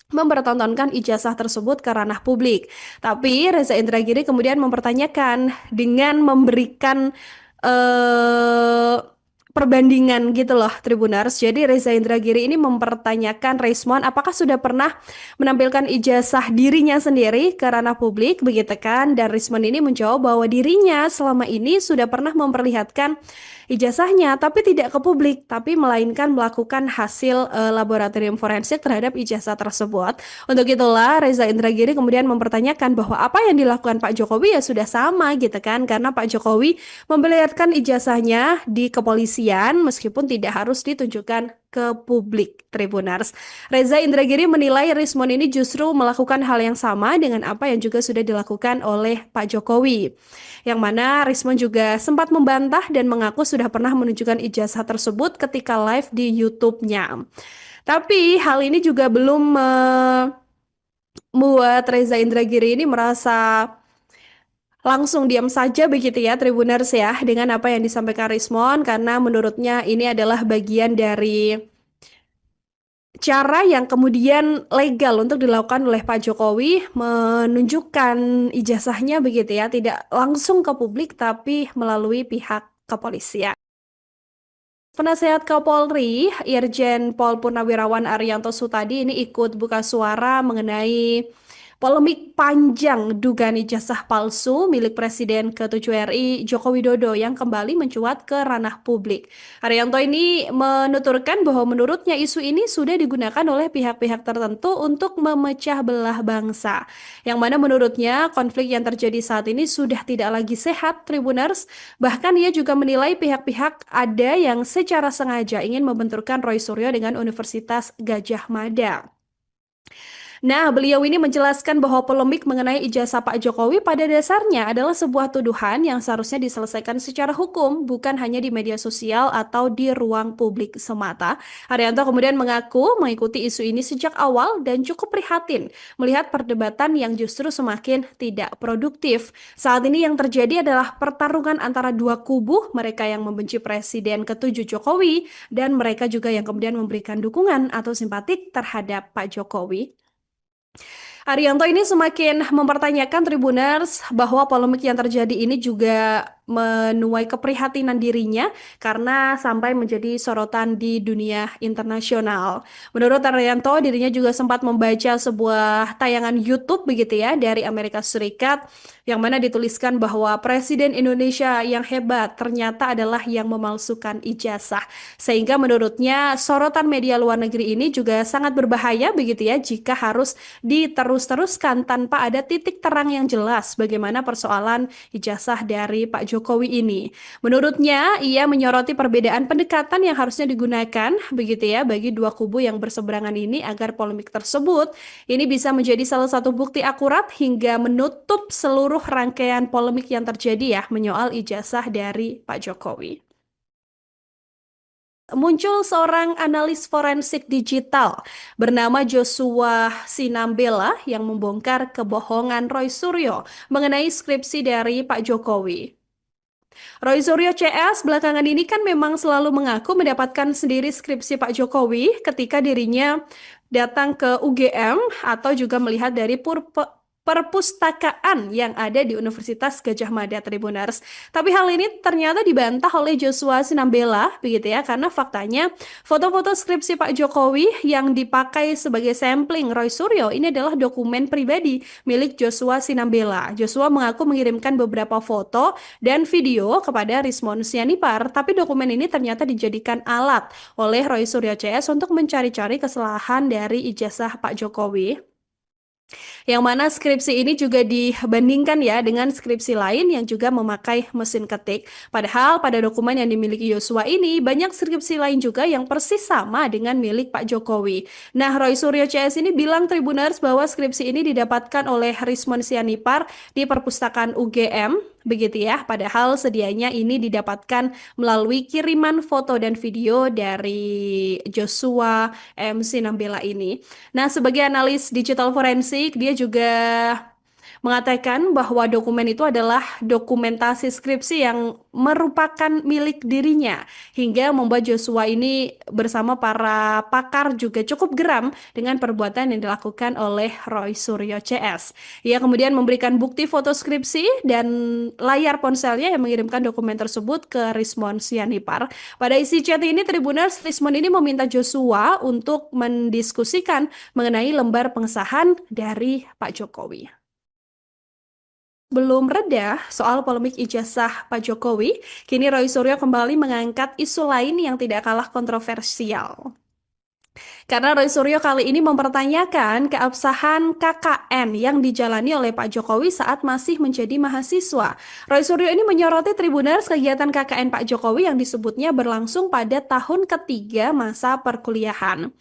mempertontonkan ijazah tersebut ke ranah publik. Tapi Reza Indragiri kemudian mempertanyakan dengan memberikan eh, perbandingan gitu loh Tribunars. Jadi Reza Indragiri ini mempertanyakan Rismon apakah sudah pernah menampilkan ijazah dirinya sendiri ke ranah publik begitu kan? Dan Rismon ini menjawab bahwa dirinya selama ini sudah pernah memperlihatkan ijazahnya tapi tidak ke publik, tapi melainkan melakukan hasil laboratorium forensik terhadap ijazah tersebut. Untuk itulah Reza Indragiri kemudian mempertanyakan bahwa apa yang dilakukan Pak Jokowi ya sudah sama gitu kan, karena Pak Jokowi memperlihatkan ijazahnya di kepolisian meskipun tidak harus ditunjukkan ke publik, Tribunars. Reza Indragiri menilai Rismon ini justru melakukan hal yang sama dengan apa yang juga sudah dilakukan oleh Pak Jokowi. Yang mana Rismon juga sempat membantah dan mengaku sudah pernah menunjukkan ijazah tersebut ketika live di YouTube-nya. Tapi hal ini juga belum membuat Reza Indragiri ini merasa langsung diam saja begitu ya Tribuners ya dengan apa yang disampaikan Rismon, karena menurutnya ini adalah bagian dari cara yang kemudian legal untuk dilakukan oleh Pak Jokowi menunjukkan ijazahnya begitu ya, tidak langsung ke publik tapi melalui pihak kepolisian. Penasehat Kapolri, Irjen Pol Purnawirawan Ariyanto Sutadi ini ikut buka suara mengenai polemik panjang dugaan ijazah palsu milik Presiden ke-7 RI Joko Widodo yang kembali mencuat ke ranah publik. Ariyanto ini menuturkan bahwa menurutnya isu ini sudah digunakan oleh pihak-pihak tertentu untuk memecah belah bangsa. Yang mana menurutnya konflik yang terjadi saat ini sudah tidak lagi sehat, Tribuners. Bahkan ia juga menilai pihak-pihak ada yang secara sengaja ingin membenturkan Roy Suryo dengan Universitas Gadjah Mada. Nah, beliau ini menjelaskan bahwa polemik mengenai ijazah Pak Jokowi pada dasarnya adalah sebuah tuduhan yang seharusnya diselesaikan secara hukum, bukan hanya di media sosial atau di ruang publik semata. Ariyanto kemudian mengaku mengikuti isu ini sejak awal dan cukup prihatin melihat perdebatan yang justru semakin tidak produktif. Saat ini yang terjadi adalah pertarungan antara dua kubu, mereka yang membenci Presiden ke-7 Jokowi dan mereka juga yang kemudian memberikan dukungan atau simpatik terhadap Pak Jokowi. Ariyanto ini semakin mempertanyakan Tribuners bahwa polemik yang terjadi ini juga menuai keprihatinan dirinya karena sampai menjadi sorotan di dunia internasional. Menurut Ariyanto, dirinya juga sempat membaca sebuah tayangan YouTube begitu ya dari Amerika Serikat yang mana dituliskan bahwa Presiden Indonesia yang hebat ternyata adalah yang memalsukan ijazah. Sehingga menurutnya sorotan media luar negeri ini juga sangat berbahaya begitu ya jika harus diterus-teruskan tanpa ada titik terang yang jelas bagaimana persoalan ijazah dari Pak Jokowi ini. Menurutnya, ia menyoroti perbedaan pendekatan yang harusnya digunakan begitu ya bagi dua kubu yang berseberangan ini agar polemik tersebut ini bisa menjadi salah satu bukti akurat hingga menutup seluruh rangkaian polemik yang terjadi ya menyoal ijazah dari Pak Jokowi. Muncul seorang analis forensik digital bernama Joshua Sinambela yang membongkar kebohongan Roy Suryo mengenai skripsi dari Pak Jokowi. Roy Suryo CS belakangan ini kan memang selalu mengaku mendapatkan sendiri skripsi Pak Jokowi ketika dirinya datang ke UGM atau juga melihat dari perpustakaan yang ada di Universitas Gadjah Mada Tribuners. Tapi hal ini ternyata dibantah oleh Joshua Sinambela, begitu ya, karena faktanya foto-foto skripsi Pak Jokowi yang dipakai sebagai sampling Roy Suryo ini adalah dokumen pribadi milik Joshua Sinambela. Joshua mengaku mengirimkan beberapa foto dan video kepada Rismon Sianipar, tapi dokumen ini ternyata dijadikan alat oleh Roy Suryo CS untuk mencari-cari kesalahan dari ijazah Pak Jokowi. Yang mana skripsi ini juga dibandingkan ya dengan skripsi lain yang juga memakai mesin ketik. Padahal pada dokumen yang dimiliki Yosua ini banyak skripsi lain juga yang persis sama dengan milik Pak Jokowi. Nah, Roy Suryo CS ini bilang Tribuners bahwa skripsi ini didapatkan oleh Rismon Sianipar di perpustakaan UGM. Begitu ya, padahal sedianya ini didapatkan melalui kiriman foto dan video dari Joshua MC Nambela ini. Nah, sebagai analis digital forensik, dia juga mengatakan bahwa dokumen itu adalah dokumentasi skripsi yang merupakan milik dirinya hingga membuat Joshua ini bersama para pakar juga cukup geram dengan perbuatan yang dilakukan oleh Roy Suryo CS. Ia kemudian memberikan bukti foto skripsi dan layar ponselnya yang mengirimkan dokumen tersebut ke Rismon Sianipar. Pada isi chat ini Tribuners, Rismon ini meminta Joshua untuk mendiskusikan mengenai lembar pengesahan dari Pak Jokowi. Belum reda soal polemik ijazah Pak Jokowi, kini Roy Suryo kembali mengangkat isu lain yang tidak kalah kontroversial. Karena Roy Suryo kali ini mempertanyakan keabsahan KKN yang dijalani oleh Pak Jokowi saat masih menjadi mahasiswa. Roy Suryo ini menyoroti Tribuners kegiatan KKN Pak Jokowi yang disebutnya berlangsung pada tahun ketiga masa perkuliahan.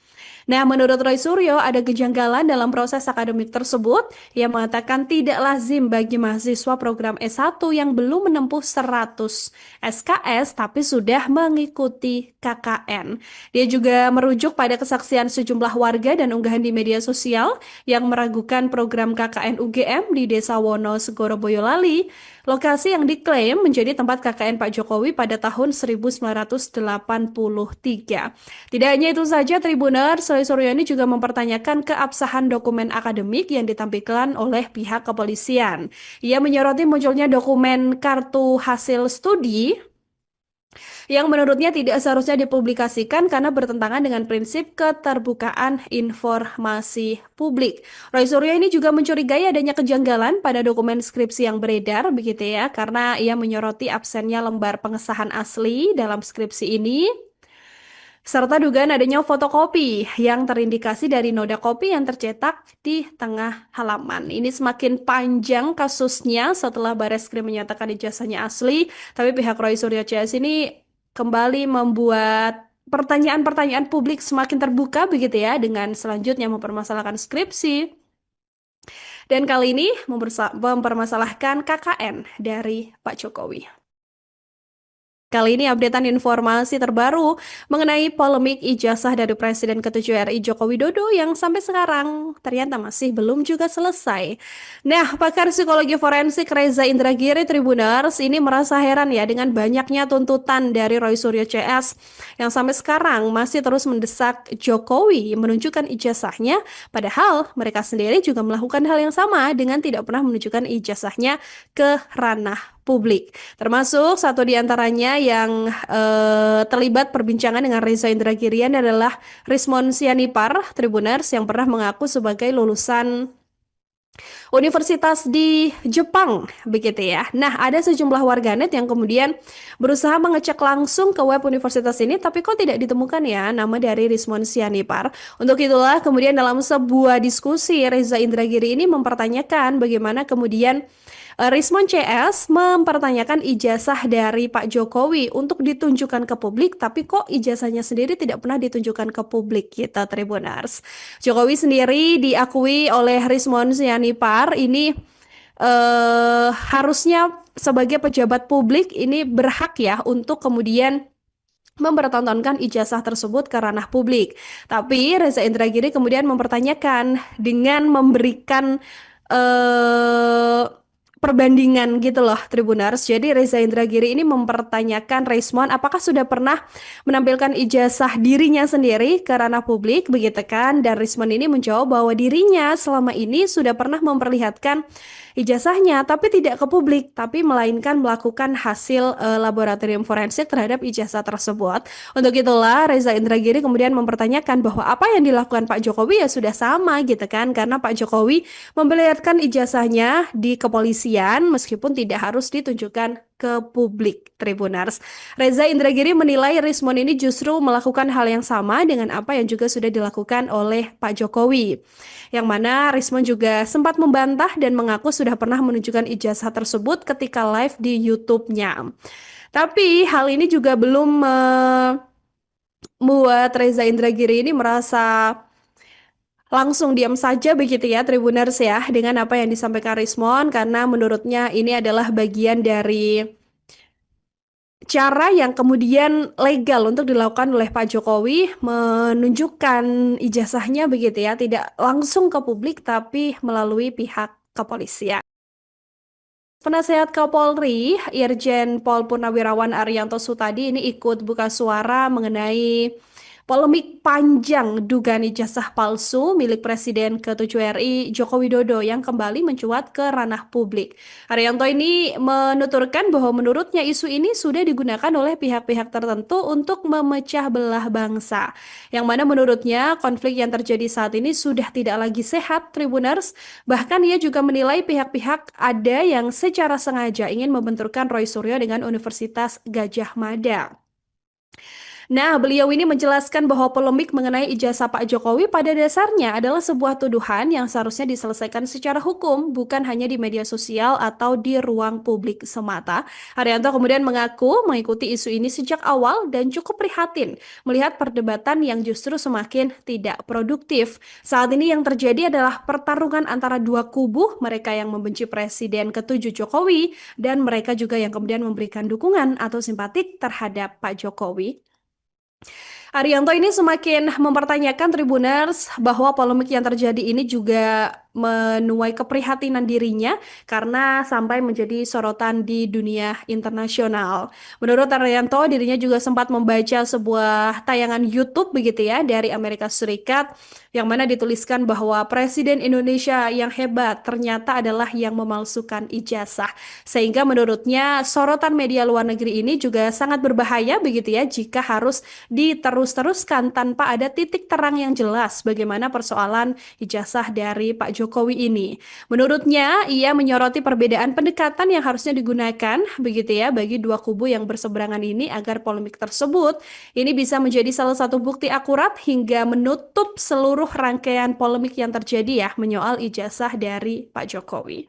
Nah, menurut Roy Suryo, ada kejanggalan dalam proses akademik tersebut. Ia mengatakan tidak lazim bagi mahasiswa program S1 yang belum menempuh 100 SKS tapi sudah mengikuti KKN. Dia juga merujuk pada kesaksian sejumlah warga dan unggahan di media sosial yang meragukan program KKN UGM di Desa Wono, Segoro Boyolali, lokasi yang diklaim menjadi tempat KKN Pak Jokowi pada tahun 1983. Tidak hanya itu saja, Tribuners, Roy Suryo ini juga mempertanyakan keabsahan dokumen akademik yang ditampilkan oleh pihak kepolisian. Ia menyoroti munculnya dokumen kartu hasil studi yang menurutnya tidak seharusnya dipublikasikan karena bertentangan dengan prinsip keterbukaan informasi publik. Roy Suryo ini juga mencurigai adanya kejanggalan pada dokumen skripsi yang beredar, begitu ya, karena ia menyoroti absennya lembar pengesahan asli dalam skripsi ini, serta dugaan adanya fotokopi yang terindikasi dari noda kopi yang tercetak di tengah halaman. Ini semakin panjang kasusnya setelah Bareskrim menyatakan ijazahnya asli, tapi pihak Roy Suryo CS ini kembali membuat pertanyaan-pertanyaan publik semakin terbuka begitu ya, dengan selanjutnya mempermasalahkan skripsi. Dan kali ini mempermasalahkan KKN dari Pak Jokowi. Kali ini updatean informasi terbaru mengenai polemik ijazah dari Presiden ke-7 RI Joko Widodo yang sampai sekarang ternyata masih belum juga selesai. Nah, pakar psikologi forensik Reza Indragiri Tribuners ini merasa heran ya dengan banyaknya tuntutan dari Roy Suryo CS yang sampai sekarang masih terus mendesak Jokowi menunjukkan ijazahnya, padahal mereka sendiri juga melakukan hal yang sama dengan tidak pernah menunjukkan ijazahnya ke ranah publik. Termasuk satu di antaranya yang terlibat perbincangan dengan Reza Indragirian adalah Rismon Sianipar Tribuners yang pernah mengaku sebagai lulusan universitas di Jepang, begitu ya. Nah, ada sejumlah warganet yang kemudian berusaha mengecek langsung ke web universitas ini, tapi kok tidak ditemukan ya nama dari Rismon Sianipar. Untuk itulah kemudian dalam sebuah diskusi Reza Indragiri ini mempertanyakan bagaimana kemudian Rismon CS mempertanyakan ijazah dari Pak Jokowi untuk ditunjukkan ke publik, tapi kok ijazahnya sendiri tidak pernah ditunjukkan ke publik, kita Tribuners. Jokowi sendiri diakui oleh Rismon Sianipar ini harusnya sebagai pejabat publik ini berhak ya untuk kemudian mempertontonkan ijazah tersebut ke ranah publik. Tapi Reza Indragiri kemudian mempertanyakan dengan memberikan perbandingan gitu loh Tribuners. Jadi Reza Indragiri ini mempertanyakan Rismon apakah sudah pernah menampilkan ijazah dirinya sendiri ke ranah publik begitu kan? Dan Rismon ini menjawab bahwa dirinya selama ini sudah pernah memperlihatkan ijazahnya tapi tidak ke publik, tapi melainkan melakukan hasil laboratorium forensik terhadap ijazah tersebut. Untuk itulah Reza Indragiri kemudian mempertanyakan bahwa apa yang dilakukan Pak Jokowi ya sudah sama gitu kan? Karena Pak Jokowi memperlihatkan ijazahnya di kepolisian meskipun tidak harus ditunjukkan ke publik Tribunars. Reza Indragiri menilai Rismon ini justru melakukan hal yang sama dengan apa yang juga sudah dilakukan oleh Pak Jokowi. Yang mana Rismon juga sempat membantah dan mengaku sudah pernah menunjukkan ijazah tersebut ketika live di YouTube-nya. Tapi hal ini juga belum membuat Reza Indragiri ini merasa langsung diam saja begitu ya Tribuners ya dengan apa yang disampaikan Rismon karena menurutnya ini adalah bagian dari cara yang kemudian legal untuk dilakukan oleh Pak Jokowi menunjukkan ijazahnya begitu ya tidak langsung ke publik tapi melalui pihak kepolisian. Penasehat Kapolri, Irjen Pol Purnawirawan Ariyanto Sutadi ini ikut buka suara mengenai polemik panjang dugaan ijazah palsu milik Presiden ke-7 RI Joko Widodo yang kembali mencuat ke ranah publik. Ariyanto ini menuturkan bahwa menurutnya isu ini sudah digunakan oleh pihak-pihak tertentu untuk memecah belah bangsa. Yang mana menurutnya konflik yang terjadi saat ini sudah tidak lagi sehat, Tribuners. Bahkan ia juga menilai pihak-pihak ada yang secara sengaja ingin membenturkan Roy Suryo dengan Universitas Gadjah Mada. Nah, beliau ini menjelaskan bahwa polemik mengenai ijazah Pak Jokowi pada dasarnya adalah sebuah tuduhan yang seharusnya diselesaikan secara hukum, bukan hanya di media sosial atau di ruang publik semata. Haryanto kemudian mengaku mengikuti isu ini sejak awal dan cukup prihatin melihat perdebatan yang justru semakin tidak produktif. Saat ini yang terjadi adalah pertarungan antara dua kubu, mereka yang membenci Presiden ke-7 Jokowi dan mereka juga yang kemudian memberikan dukungan atau simpatik terhadap Pak Jokowi. Ariyanto ini semakin mempertanyakan Tribuners bahwa polemik yang terjadi ini juga menuai keprihatinan dirinya karena sampai menjadi sorotan di dunia internasional. Menurut Ariyanto, dirinya juga sempat membaca sebuah tayangan YouTube begitu ya dari Amerika Serikat yang mana dituliskan bahwa Presiden Indonesia yang hebat ternyata adalah yang memalsukan ijazah. Sehingga menurutnya sorotan media luar negeri ini juga sangat berbahaya begitu ya jika harus diterus-teruskan tanpa ada titik terang yang jelas bagaimana persoalan ijazah dari Pak Jokowi ini. Menurutnya, ia menyoroti perbedaan pendekatan yang harusnya digunakan begitu ya bagi dua kubu yang berseberangan ini agar polemik tersebut ini bisa menjadi salah satu bukti akurat hingga menutup seluruh rangkaian polemik yang terjadi ya menyoal ijazah dari Pak Jokowi.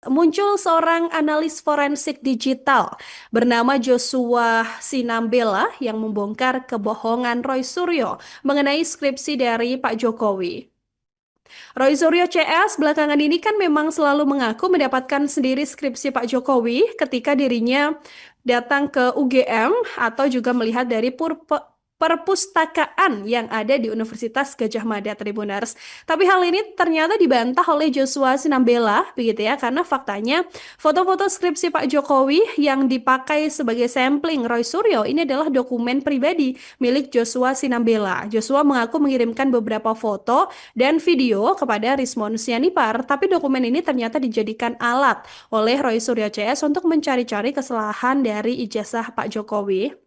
Muncul seorang analis forensik digital bernama Joshua Sinambela yang membongkar kebohongan Roy Suryo mengenai skripsi dari Pak Jokowi. Roy Suryo CS belakangan ini kan memang selalu mengaku mendapatkan sendiri skripsi Pak Jokowi ketika dirinya datang ke UGM atau juga melihat dari perpustakaan yang ada di Universitas Gadjah Mada Tribuners. Tapi hal ini ternyata dibantah oleh Joshua Sinambela, begitu ya, karena faktanya foto-foto skripsi Pak Jokowi yang dipakai sebagai sampling Roy Suryo ini adalah dokumen pribadi milik Joshua Sinambela. Joshua mengaku mengirimkan beberapa foto dan video kepada Rismon Sianipar, tapi dokumen ini ternyata dijadikan alat oleh Roy Suryo CS untuk mencari-cari kesalahan dari ijazah Pak Jokowi.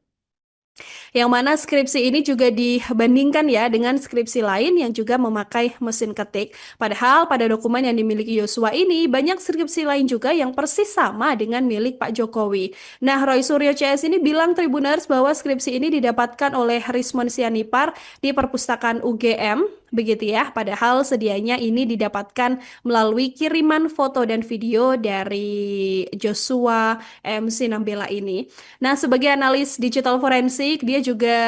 Yang mana skripsi ini juga dibandingkan ya dengan skripsi lain yang juga memakai mesin ketik. Padahal pada dokumen yang dimiliki Yosua ini banyak skripsi lain juga yang persis sama dengan milik Pak Jokowi. Nah, Roy Suryo CS ini bilang Tribuners bahwa skripsi ini didapatkan oleh Rismon Sianipar di perpustakaan UGM. Begitu ya, padahal sedianya ini didapatkan melalui kiriman foto dan video dari Joshua M. Sinambela ini. Nah, sebagai analis digital forensik, dia juga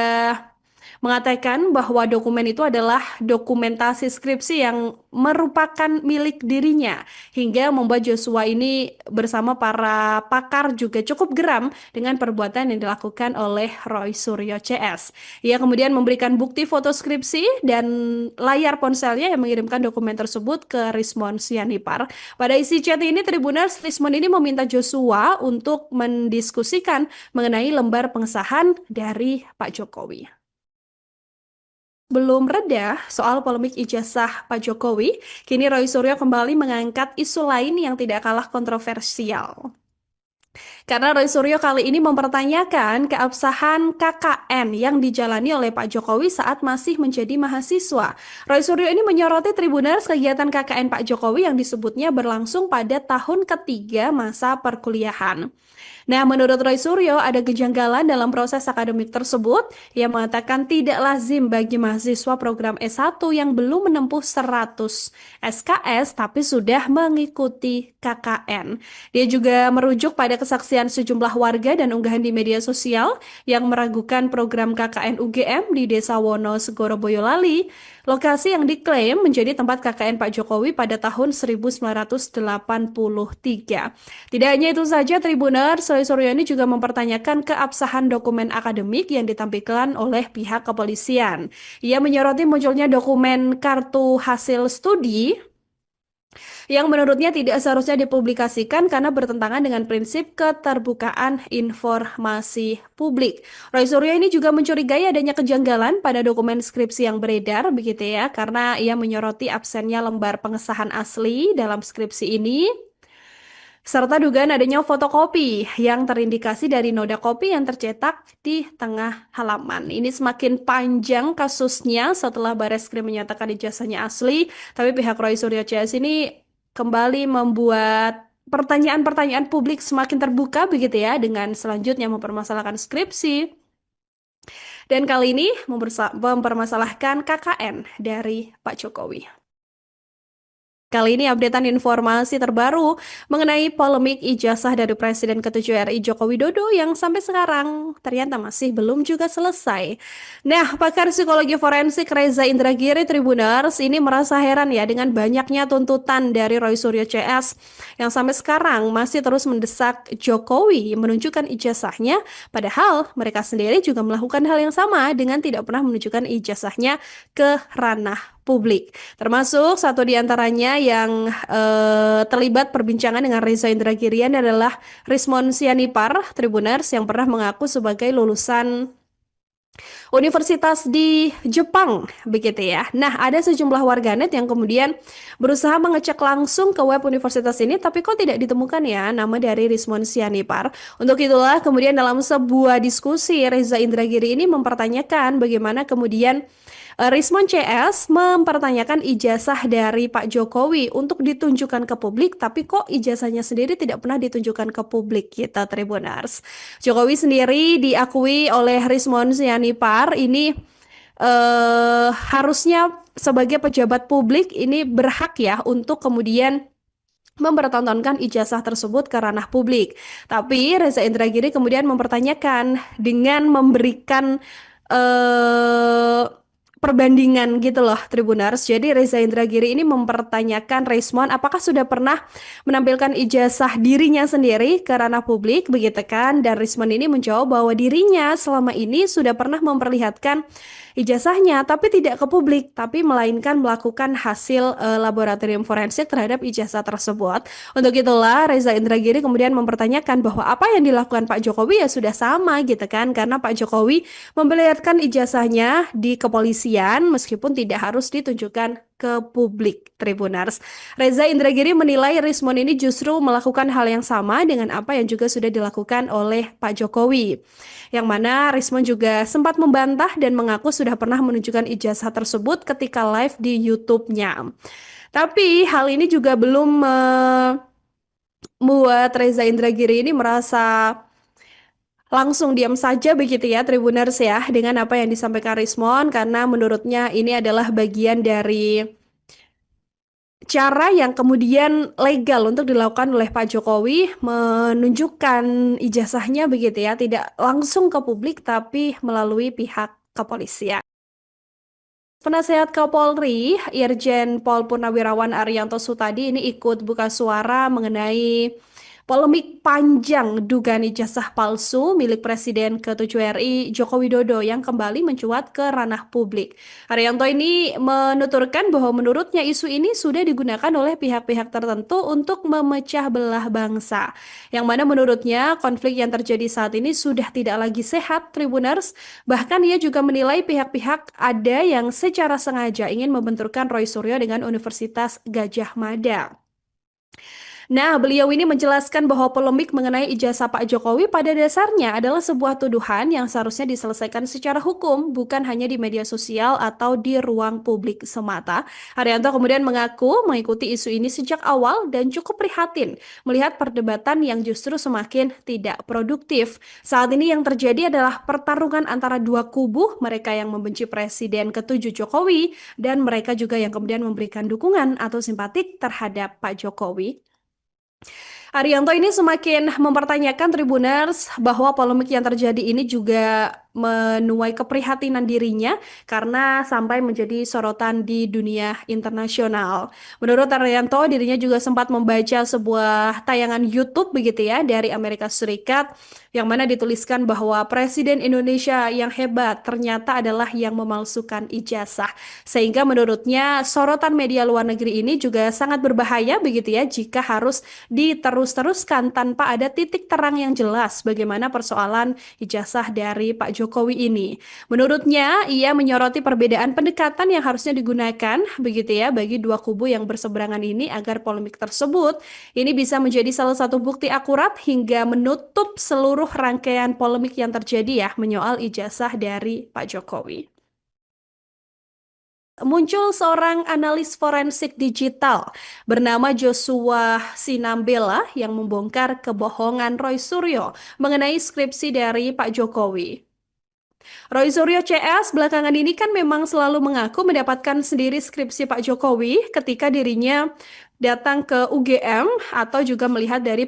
mengatakan bahwa dokumen itu adalah dokumentasi skripsi yang merupakan milik dirinya, hingga membuat Joshua ini bersama para pakar juga cukup geram dengan perbuatan yang dilakukan oleh Roy Suryo CS. Ia kemudian memberikan bukti foto skripsi dan layar ponselnya yang mengirimkan dokumen tersebut ke Rismon Sianipar. Pada isi chat ini, Tribuners, Rismon ini meminta Joshua untuk mendiskusikan mengenai lembar pengesahan dari Pak Jokowi. Belum reda soal polemik ijazah Pak Jokowi, kini Roy Suryo kembali mengangkat isu lain yang tidak kalah kontroversial. Karena Roy Suryo kali ini mempertanyakan keabsahan KKN yang dijalani oleh Pak Jokowi saat masih menjadi mahasiswa. Roy Suryo ini menyoroti Tribuners kegiatan KKN Pak Jokowi yang disebutnya berlangsung pada tahun ketiga masa perkuliahan. Nah, menurut Roy Suryo, ada kejanggalan dalam proses akademik tersebut. Ia mengatakan tidak lazim bagi mahasiswa program S1 yang belum menempuh 100 SKS tapi sudah mengikuti KKN. Dia juga merujuk pada kesaksian sejumlah warga dan unggahan di media sosial yang meragukan program KKN UGM di Desa Wonosegoro Boyolali, lokasi yang diklaim menjadi tempat KKN Pak Jokowi pada tahun 1983. Tidak hanya itu saja, Tribuners, Roy Suryo ini juga mempertanyakan keabsahan dokumen akademik yang ditampilkan oleh pihak kepolisian. Ia menyoroti munculnya dokumen kartu hasil studi yang menurutnya tidak seharusnya dipublikasikan karena bertentangan dengan prinsip keterbukaan informasi publik. Roy Suryo ini juga mencurigai adanya kejanggalan pada dokumen skripsi yang beredar, begitu ya, karena ia menyoroti absennya lembar pengesahan asli dalam skripsi ini, serta dugaan adanya fotokopi yang terindikasi dari noda kopi yang tercetak di tengah halaman. Ini semakin panjang kasusnya setelah Barreskrim menyatakan ijazahnya asli, tapi pihak Roy Suryo CS ini kembali membuat pertanyaan-pertanyaan publik semakin terbuka, begitu ya, dengan selanjutnya mempermasalahkan skripsi. Dan kali ini mempermasalahkan KKN dari Pak Jokowi. Kali ini updatean informasi terbaru mengenai polemik ijazah dari Presiden ke-7 RI Joko Widodo yang sampai sekarang ternyata masih belum juga selesai. Nah, pakar psikologi forensik Reza Indragiri Tribuners ini merasa heran ya dengan banyaknya tuntutan dari Roy Suryo CS yang sampai sekarang masih terus mendesak Jokowi menunjukkan ijazahnya, padahal mereka sendiri juga melakukan hal yang sama dengan tidak pernah menunjukkan ijazahnya ke ranah publik. Termasuk satu di antaranya yang terlibat perbincangan dengan Reza Indragirian adalah Rismon Sianipar Tribuners yang pernah mengaku sebagai lulusan universitas di Jepang, begitu ya. Nah, ada sejumlah warganet yang kemudian berusaha mengecek langsung ke web universitas ini, tapi kok tidak ditemukan ya nama dari Rismon Sianipar. Untuk itulah kemudian dalam sebuah diskusi Reza Indragiri ini mempertanyakan bagaimana kemudian Rismon CS mempertanyakan ijazah dari Pak Jokowi untuk ditunjukkan ke publik, tapi kok ijazahnya sendiri tidak pernah ditunjukkan ke publik, kita Tribuners. Jokowi sendiri diakui oleh Rismon Sianipar ini harusnya sebagai pejabat publik ini berhak ya untuk kemudian mempertontonkan ijazah tersebut ke ranah publik. Tapi Reza Indragiri kemudian mempertanyakan dengan memberikan perbandingan gitu loh Tribuners. Jadi Reza Indragiri ini mempertanyakan Rismon apakah sudah pernah menampilkan ijazah dirinya sendiri ke ranah publik, begitu kan? Dan Rismon ini menjawab bahwa dirinya selama ini sudah pernah memperlihatkan ijazahnya tapi tidak ke publik, tapi melainkan melakukan hasil laboratorium forensik terhadap ijazah tersebut. Untuk itulah Reza Indragiri kemudian mempertanyakan bahwa apa yang dilakukan Pak Jokowi ya sudah sama gitu kan, karena Pak Jokowi memperlihatkan ijazahnya di kepolisian meskipun tidak harus ditunjukkan ke publik Tribuners. Reza Indragiri menilai Rismon ini justru melakukan hal yang sama dengan apa yang juga sudah dilakukan oleh Pak Jokowi. Yang mana Rismon juga sempat membantah dan mengaku sudah pernah menunjukkan ijazah tersebut ketika live di YouTube-nya. Tapi hal ini juga belum membuat Reza Indragiri ini merasa langsung diam saja begitu ya Tribuners ya dengan apa yang disampaikan Rismon, karena menurutnya ini adalah bagian dari cara yang kemudian legal untuk dilakukan oleh Pak Jokowi menunjukkan ijazahnya begitu ya, tidak langsung ke publik tapi melalui pihak kepolisian. Penasehat Kapolri, Irjen Pol Purnawirawan Ariyanto Sutadi ini ikut buka suara mengenai polemik panjang dugaan ijazah palsu milik Presiden ke-7 RI Joko Widodo yang kembali mencuat ke ranah publik. Ariyanto ini menuturkan bahwa menurutnya isu ini sudah digunakan oleh pihak-pihak tertentu untuk memecah belah bangsa. Yang mana menurutnya konflik yang terjadi saat ini sudah tidak lagi sehat, Tribuners. Bahkan ia juga menilai pihak-pihak ada yang secara sengaja ingin membenturkan Roy Suryo dengan Universitas Gadjah Mada. Nah, beliau ini menjelaskan bahwa polemik mengenai ijazah Pak Jokowi pada dasarnya adalah sebuah tuduhan yang seharusnya diselesaikan secara hukum, bukan hanya di media sosial atau di ruang publik semata. Haryanto kemudian mengaku mengikuti isu ini sejak awal dan cukup prihatin melihat perdebatan yang justru semakin tidak produktif. Saat ini yang terjadi adalah pertarungan antara dua kubu, mereka yang membenci Presiden ke-7 Jokowi dan mereka juga yang kemudian memberikan dukungan atau simpatik terhadap Pak Jokowi. Ariyanto ini semakin mempertanyakan Tribuners bahwa polemik yang terjadi ini juga menuai keprihatinan dirinya karena sampai menjadi sorotan di dunia internasional. Menurut Ariyanto, dirinya juga sempat membaca sebuah tayangan YouTube begitu ya dari Amerika Serikat yang mana dituliskan bahwa Presiden Indonesia yang hebat ternyata adalah yang memalsukan ijazah. Sehingga menurutnya sorotan media luar negeri ini juga sangat berbahaya begitu ya jika harus diterus-teruskan tanpa ada titik terang yang jelas bagaimana persoalan ijazah dari Pak Jokowi ini. Menurutnya, ia menyoroti perbedaan pendekatan yang harusnya digunakan begitu ya bagi dua kubu yang berseberangan ini agar polemik tersebut ini bisa menjadi salah satu bukti akurat hingga menutup seluruh rangkaian polemik yang terjadi ya menyoal ijazah dari Pak Jokowi. Muncul seorang analis forensik digital bernama Joshua Sinambela yang membongkar kebohongan Roy Suryo mengenai skripsi dari Pak Jokowi. Roy Suryo CS belakangan ini kan memang selalu mengaku mendapatkan sendiri skripsi Pak Jokowi ketika dirinya datang ke UGM atau juga melihat dari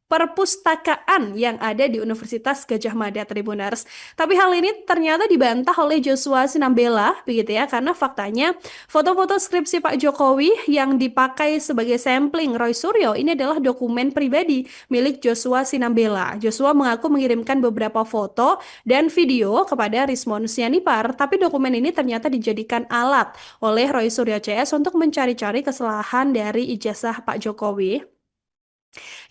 perpustakaan yang ada di Universitas Gadjah Mada Tribuners. Tapi hal ini ternyata dibantah oleh Joshua Sinambela, begitu ya, karena faktanya foto-foto skripsi Pak Jokowi yang dipakai sebagai sampling Roy Suryo ini adalah dokumen pribadi milik Joshua Sinambela. Joshua mengaku mengirimkan beberapa foto dan video kepada Rismon Sianipar, tapi dokumen ini ternyata dijadikan alat oleh Roy Suryo CS untuk mencari-cari kesalahan dari ijazah Pak Jokowi.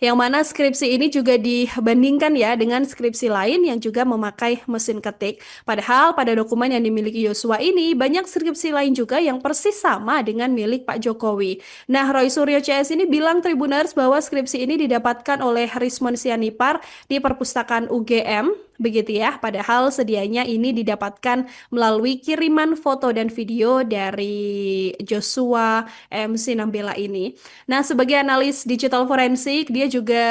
Yang mana skripsi ini juga dibandingkan ya dengan skripsi lain yang juga memakai mesin ketik. Padahal pada dokumen yang dimiliki Yosua ini banyak skripsi lain juga yang persis sama dengan milik Pak Jokowi. Nah, Roy Suryo CS ini bilang Tribuners bahwa skripsi ini didapatkan oleh Rismon Sianipar di perpustakaan UGM. Begitu ya, padahal sedianya ini didapatkan melalui kiriman foto dan video dari Joshua M. Sinambela ini. Nah, sebagai analis digital forensik, dia juga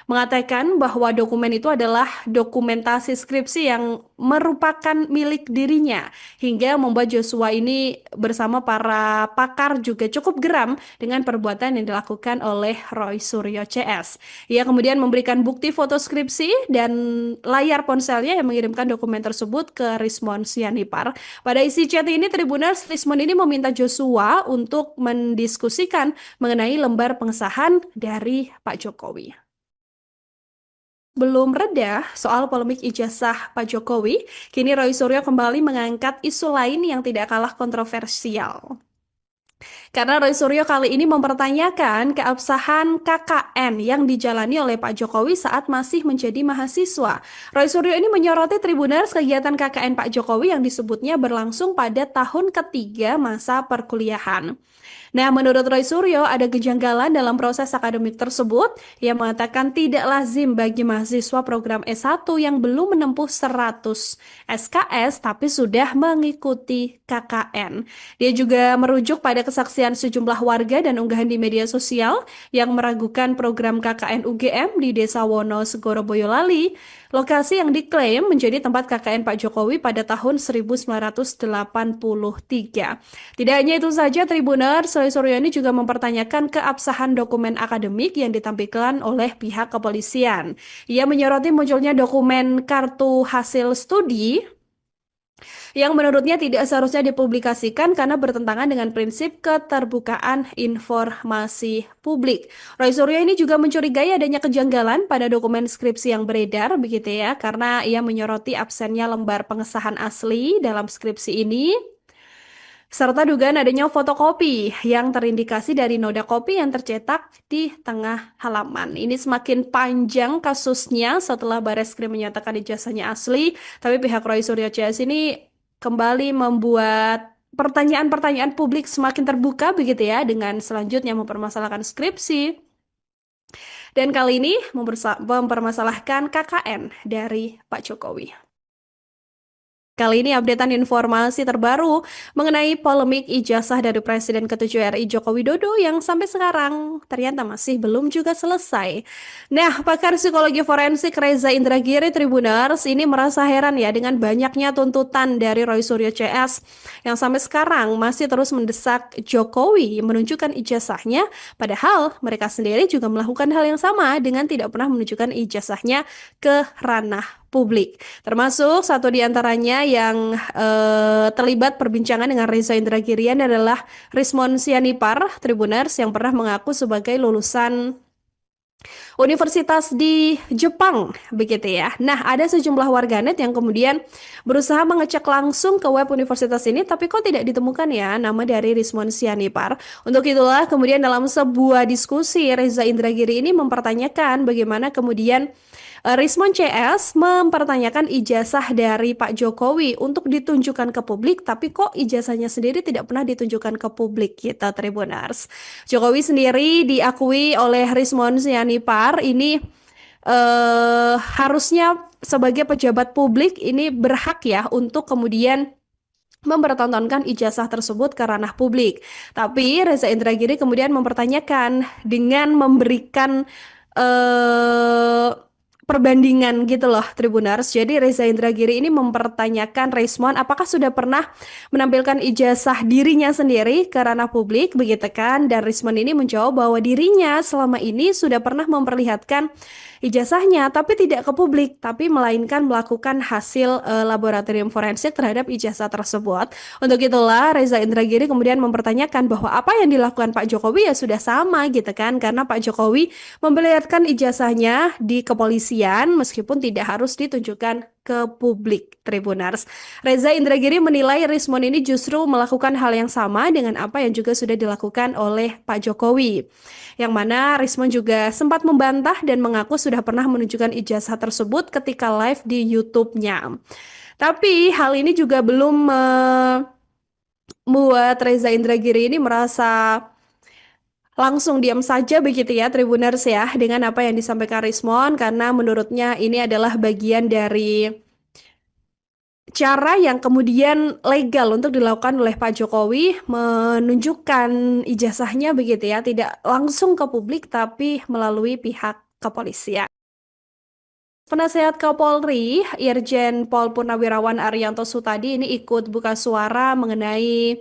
mengatakan bahwa dokumen itu adalah dokumentasi skripsi yang merupakan milik dirinya hingga membuat Joshua ini bersama para pakar juga cukup geram dengan perbuatan yang dilakukan oleh Roy Suryo CS. Ia kemudian memberikan bukti foto skripsi dan layar ponselnya yang mengirimkan dokumen tersebut ke Rismon Sianipar. Pada isi chat ini Tribuners, Rismon ini meminta Joshua untuk mendiskusikan mengenai lembar pengesahan dari Pak Jokowi. Belum reda soal polemik ijazah Pak Jokowi, kini Roy Suryo kembali mengangkat isu lain yang tidak kalah kontroversial. Karena Roy Suryo kali ini mempertanyakan keabsahan KKN yang dijalani oleh Pak Jokowi saat masih menjadi mahasiswa. Roy Suryo ini menyoroti Tribuners kegiatan KKN Pak Jokowi yang disebutnya berlangsung pada tahun ketiga masa perkuliahan. Nah, menurut Roy Suryo, ada kejanggalan dalam proses akademik tersebut. Ia mengatakan tidak lazim bagi mahasiswa program S1 yang belum menempuh 100 SKS tapi sudah mengikuti KKN. Dia juga merujuk pada kesaksian sejumlah warga dan unggahan di media sosial yang meragukan program KKN UGM di Desa Wono, Segoro Boyolali, lokasi yang diklaim menjadi tempat KKN Pak Jokowi pada tahun 1983. Tidak hanya itu saja, Tribuners, Roy Suryo ini juga mempertanyakan keabsahan dokumen akademik yang ditampilkan oleh pihak kepolisian. Ia menyoroti munculnya dokumen kartu hasil studi yang menurutnya tidak seharusnya dipublikasikan karena bertentangan dengan prinsip keterbukaan informasi publik. Roy Suryo ini juga mencurigai adanya kejanggalan pada dokumen skripsi yang beredar begitu ya, karena ia menyoroti absennya lembar pengesahan asli dalam skripsi ini serta dugaan adanya fotokopi yang terindikasi dari noda kopi yang tercetak di tengah halaman. Ini semakin panjang kasusnya setelah Bareskrim menyatakan ijazahnya asli, tapi pihak Roy Suryo CS ini kembali membuat pertanyaan-pertanyaan publik semakin terbuka begitu ya, dengan selanjutnya mempermasalahkan skripsi dan kali ini mempermasalahkan KKN dari Pak Jokowi. Kali ini updatean informasi terbaru mengenai polemik ijazah dari Presiden ke-7 RI Joko Widodo yang sampai sekarang ternyata masih belum juga selesai. Nah, pakar psikologi forensik Reza Indragiri Tribuners ini merasa heran ya dengan banyaknya tuntutan dari Roy Suryo CS yang sampai sekarang masih terus mendesak Jokowi menunjukkan ijazahnya, padahal mereka sendiri juga melakukan hal yang sama dengan tidak pernah menunjukkan ijazahnya ke ranah publik. Termasuk satu di antaranya yang terlibat perbincangan dengan Reza Indragirian adalah Rismon Sianipar Tribuners yang pernah mengaku sebagai lulusan universitas di Jepang, begitu ya. Nah, ada sejumlah warganet yang kemudian berusaha mengecek langsung ke web universitas ini, tapi kok tidak ditemukan ya nama dari Rismon Sianipar. Untuk itulah kemudian dalam sebuah diskusi Reza Indragiri ini mempertanyakan bagaimana kemudian Rismon CS mempertanyakan ijazah dari Pak Jokowi untuk ditunjukkan ke publik, tapi kok ijazahnya sendiri tidak pernah ditunjukkan ke publik, kita Tribuners. Jokowi sendiri diakui oleh Rismon Sianipar ini harusnya sebagai pejabat publik ini berhak ya untuk kemudian mempertontonkan ijazah tersebut ke ranah publik. Tapi Reza Indragiri kemudian mempertanyakan dengan memberikan eh, perbandingan gitu loh Tribuners. Jadi Reza Indragiri ini mempertanyakan Rismon apakah sudah pernah menampilkan ijazah dirinya sendiri ke ranah publik begitu kan? Dan Rismon ini menjawab bahwa dirinya selama ini sudah pernah memperlihatkan ijazahnya tapi tidak ke publik, tapi melainkan melakukan hasil laboratorium forensik terhadap ijazah tersebut. Untuk itulah Reza Indragiri kemudian mempertanyakan bahwa apa yang dilakukan Pak Jokowi ya sudah sama gitu kan, karena Pak Jokowi memperlihatkan ijazahnya di kepolisian meskipun tidak harus ditunjukkan ke publik Tribuners. Reza Indragiri menilai Rismon ini justru melakukan hal yang sama dengan apa yang juga sudah dilakukan oleh Pak Jokowi. Yang mana Rismon juga sempat membantah dan mengaku sudah pernah menunjukkan ijazah tersebut ketika live di YouTube-nya. Tapi hal ini juga belum membuat Reza Indragiri ini merasa langsung diam saja begitu ya Tribuners ya dengan apa yang disampaikan Rismon, karena menurutnya ini adalah bagian dari cara yang kemudian legal untuk dilakukan oleh Pak Jokowi menunjukkan ijazahnya begitu ya, tidak langsung ke publik tapi melalui pihak kepolisian. Penasehat Kapolri, Irjen Pol Purnawirawan Arianto Sutadi ini ikut buka suara mengenai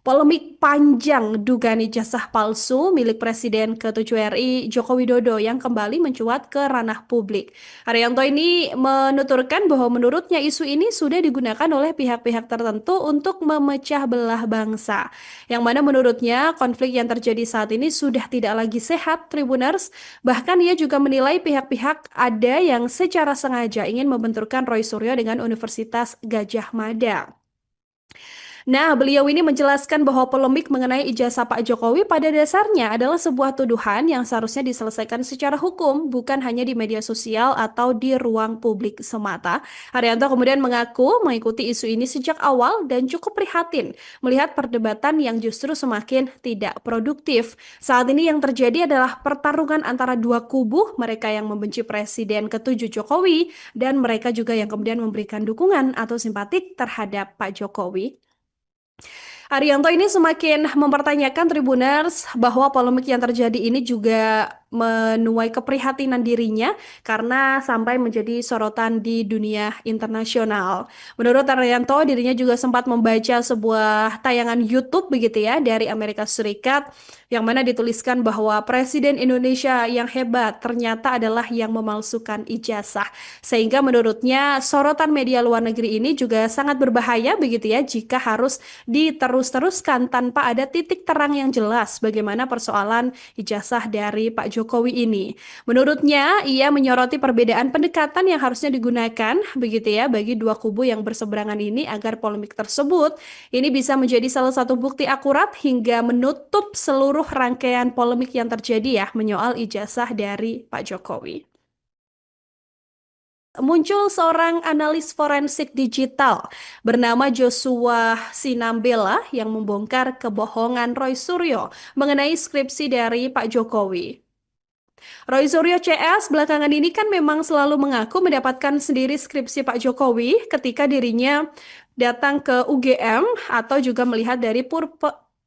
polemik panjang dugaan ijazah palsu milik Presiden ke-7 RI Joko Widodo yang kembali mencuat ke ranah publik. Arianto ini menuturkan bahwa menurutnya isu ini sudah digunakan oleh pihak-pihak tertentu untuk memecah belah bangsa. Yang mana menurutnya konflik yang terjadi saat ini sudah tidak lagi sehat, Tribuners. Bahkan ia juga menilai pihak-pihak ada yang secara sengaja ingin membenturkan Roy Suryo dengan Universitas Gadjah Mada. Nah, beliau ini menjelaskan bahwa polemik mengenai ijazah Pak Jokowi pada dasarnya adalah sebuah tuduhan yang seharusnya diselesaikan secara hukum, bukan hanya di media sosial atau di ruang publik semata. Haryanto kemudian mengaku mengikuti isu ini sejak awal dan cukup prihatin melihat perdebatan yang justru semakin tidak produktif. Saat ini yang terjadi adalah pertarungan antara dua kubu, mereka yang membenci Presiden ke-7 Jokowi dan mereka juga yang kemudian memberikan dukungan atau simpatik terhadap Pak Jokowi. Arianto ini semakin mempertanyakan Tribuners bahwa polemik yang terjadi ini juga menuai keprihatinan dirinya karena sampai menjadi sorotan di dunia internasional. Menurut Arianto, dirinya juga sempat membaca sebuah tayangan YouTube begitu ya dari Amerika Serikat yang mana dituliskan bahwa Presiden Indonesia yang hebat ternyata adalah yang memalsukan ijazah. Sehingga menurutnya sorotan media luar negeri ini juga sangat berbahaya begitu ya jika harus diterus-teruskan tanpa ada titik terang yang jelas bagaimana persoalan ijazah dari Pak Jokowi ini. Menurutnya, ia menyoroti perbedaan pendekatan yang harusnya digunakan begitu ya bagi dua kubu yang berseberangan ini agar polemik tersebut ini bisa menjadi salah satu bukti akurat hingga menutup seluruh rangkaian polemik yang terjadi ya menyoal ijazah dari Pak Jokowi. Muncul seorang analis forensik digital bernama Joshua Sinambela yang membongkar kebohongan Roy Suryo mengenai skripsi dari Pak Jokowi. Roy Suryo CS belakangan ini kan memang selalu mengaku mendapatkan sendiri skripsi Pak Jokowi ketika dirinya datang ke UGM atau juga melihat dari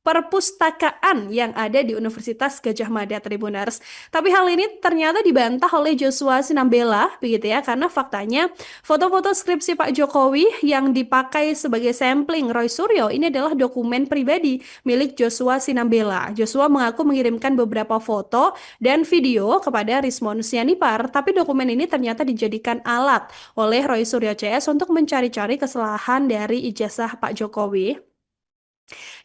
perpustakaan yang ada di Universitas Gadjah Mada Tribuners. Tapi hal ini ternyata dibantah oleh Joshua Sinambela, begitu ya, karena faktanya foto-foto skripsi Pak Jokowi yang dipakai sebagai sampling Roy Suryo ini adalah dokumen pribadi milik Joshua Sinambela. Joshua mengaku mengirimkan beberapa foto dan video kepada Rismon Sianipar, tapi dokumen ini ternyata dijadikan alat oleh Roy Suryo CS untuk mencari-cari kesalahan dari ijazah Pak Jokowi.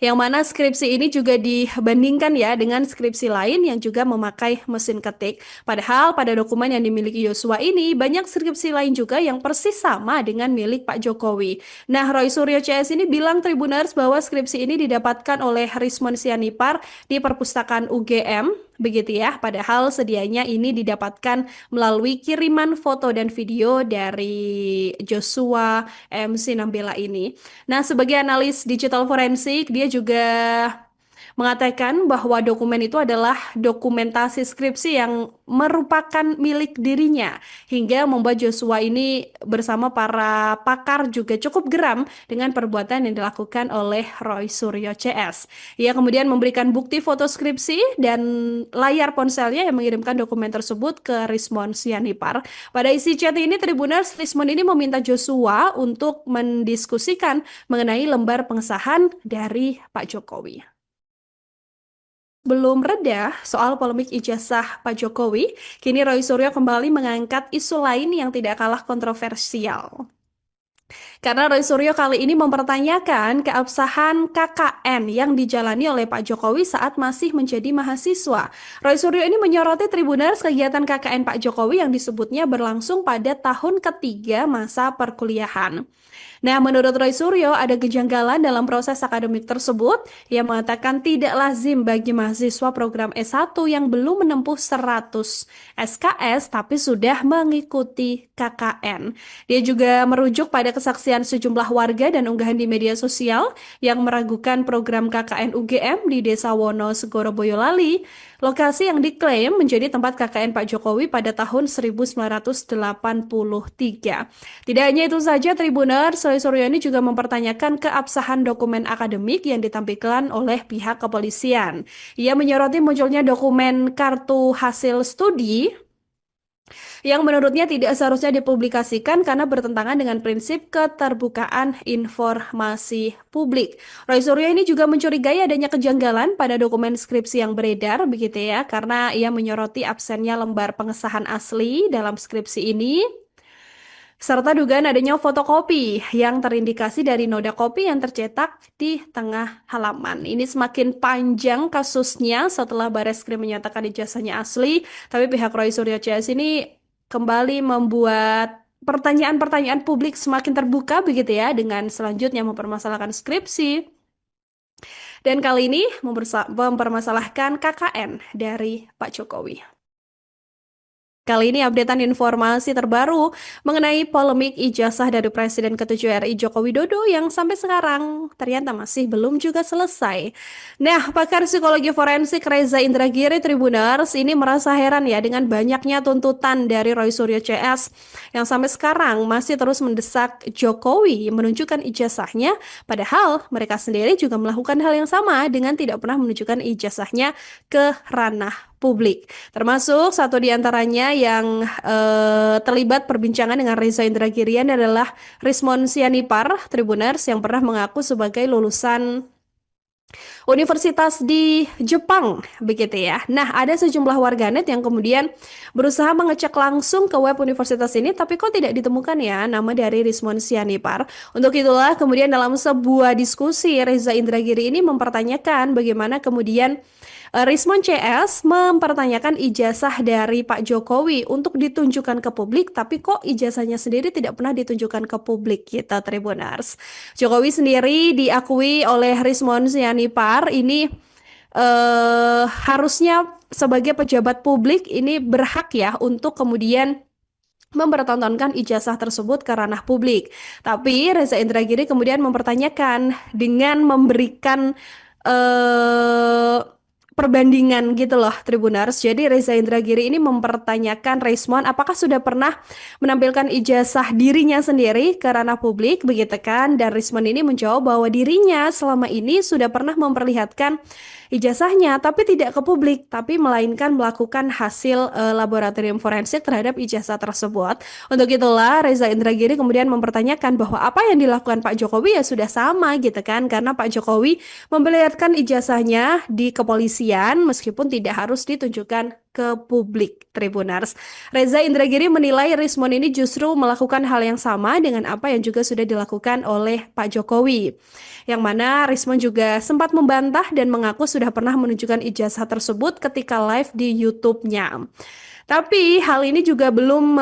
Yang mana skripsi ini juga dibandingkan ya dengan skripsi lain yang juga memakai mesin ketik. Padahal pada dokumen yang dimiliki Yosua ini banyak skripsi lain juga yang persis sama dengan milik Pak Jokowi. Nah, Roy Suryo CS ini bilang Tribuners bahwa skripsi ini didapatkan oleh Rismon Sianipar di perpustakaan UGM. Begitu ya, padahal sedianya ini didapatkan melalui kiriman foto dan video dari Joshua M. Sinambela ini. Nah, sebagai analis digital forensik, dia juga mengatakan bahwa dokumen itu adalah dokumentasi skripsi yang merupakan milik dirinya hingga membuat Joshua ini bersama para pakar juga cukup geram dengan perbuatan yang dilakukan oleh Roy Suryo CS. Ia kemudian memberikan bukti foto skripsi dan layar ponselnya yang mengirimkan dokumen tersebut ke Rismon Sianipar. Pada isi chat ini Tribuners, Rismon ini meminta Joshua untuk mendiskusikan mengenai lembar pengesahan dari Pak Jokowi. Belum reda soal polemik ijazah Pak Jokowi, kini Roy Suryo kembali mengangkat isu lain yang tidak kalah kontroversial. Karena Roy Suryo kali ini mempertanyakan keabsahan KKN yang dijalani oleh Pak Jokowi saat masih menjadi mahasiswa. Roy Suryo ini menyoroti Tribuners kegiatan KKN Pak Jokowi yang disebutnya berlangsung pada tahun ketiga masa perkuliahan. Nah, menurut Roy Suryo, ada kejanggalan dalam proses akademik tersebut. Ia mengatakan tidak lazim bagi mahasiswa program S1 yang belum menempuh 100 SKS tapi sudah mengikuti KKN. Dia juga merujuk pada kesaksian sejumlah warga dan unggahan di media sosial yang meragukan program KKN UGM di Desa Wono, Segoro Boyolali, lokasi yang diklaim menjadi tempat KKN Pak Jokowi pada tahun 1983. Tidak hanya itu saja, Tribuners, Roy Suryo ini juga mempertanyakan keabsahan dokumen akademik yang ditampilkan oleh pihak kepolisian. Ia menyoroti munculnya dokumen kartu hasil studi yang menurutnya tidak seharusnya dipublikasikan karena bertentangan dengan prinsip keterbukaan informasi publik. Roy Suryo ini juga mencurigai adanya kejanggalan pada dokumen skripsi yang beredar, begitu ya, karena ia menyoroti absennya lembar pengesahan asli dalam skripsi ini serta dugaan adanya fotokopi yang terindikasi dari noda kopi yang tercetak di tengah halaman. Ini semakin panjang kasusnya setelah Bareskrim menyatakan ijazahnya asli, tapi pihak Roy Suryo CS ini kembali membuat pertanyaan-pertanyaan publik semakin terbuka begitu ya dengan selanjutnya mempermasalahkan skripsi dan kali ini mempermasalahkan KKN dari Pak Jokowi. Kali ini updatean informasi terbaru mengenai polemik ijazah dari Presiden ke-7 RI Joko Widodo yang sampai sekarang ternyata masih belum juga selesai. Nah, pakar psikologi forensik Reza Indragiri Tribuners ini merasa heran ya dengan banyaknya tuntutan dari Roy Suryo CS yang sampai sekarang masih terus mendesak Jokowi menunjukkan ijazahnya, padahal mereka sendiri juga melakukan hal yang sama dengan tidak pernah menunjukkan ijazahnya ke ranah publik. Termasuk satu di antaranya yang terlibat perbincangan dengan Reza Indragirian adalah Rismon Sianipar, Tribuners yang pernah mengaku sebagai lulusan universitas di Jepang, begitu ya. Nah, ada sejumlah warganet yang kemudian berusaha mengecek langsung ke web universitas ini, tapi kok tidak ditemukan ya nama dari Rismon Sianipar. Untuk itulah kemudian dalam sebuah diskusi Reza Indragiri ini mempertanyakan bagaimana kemudian Rismon CS mempertanyakan ijazah dari Pak Jokowi untuk ditunjukkan ke publik, tapi kok ijazahnya sendiri tidak pernah ditunjukkan ke publik, kita Tribuners. Jokowi sendiri diakui oleh Rismon Sianipar ini harusnya sebagai pejabat publik ini berhak ya untuk kemudian mempertontonkan ijazah tersebut ke ranah publik. Tapi Reza Indragiri kemudian mempertanyakan dengan memberikan perbandingan gitu loh Tribuners. Jadi Reza Indragiri ini mempertanyakan Rismon apakah sudah pernah menampilkan ijazah dirinya sendiri ke ranah publik begitu kan? Dan Rismon ini menjawab bahwa dirinya selama ini sudah pernah memperlihatkan ijazahnya tapi tidak ke publik, tapi melainkan melakukan hasil laboratorium forensik terhadap ijazah tersebut. Untuk itulah Reza Indragiri kemudian mempertanyakan bahwa apa yang dilakukan Pak Jokowi ya sudah sama gitu kan, karena Pak Jokowi memperlihatkan ijazahnya di kepolisian meskipun tidak harus ditunjukkan ke publik Tribuners. Reza Indragiri menilai Rismon ini justru melakukan hal yang sama dengan apa yang juga sudah dilakukan oleh Pak Jokowi. Yang mana Rismon juga sempat membantah dan mengaku sudah pernah menunjukkan ijazah tersebut ketika live di YouTube-nya. Tapi hal ini juga belum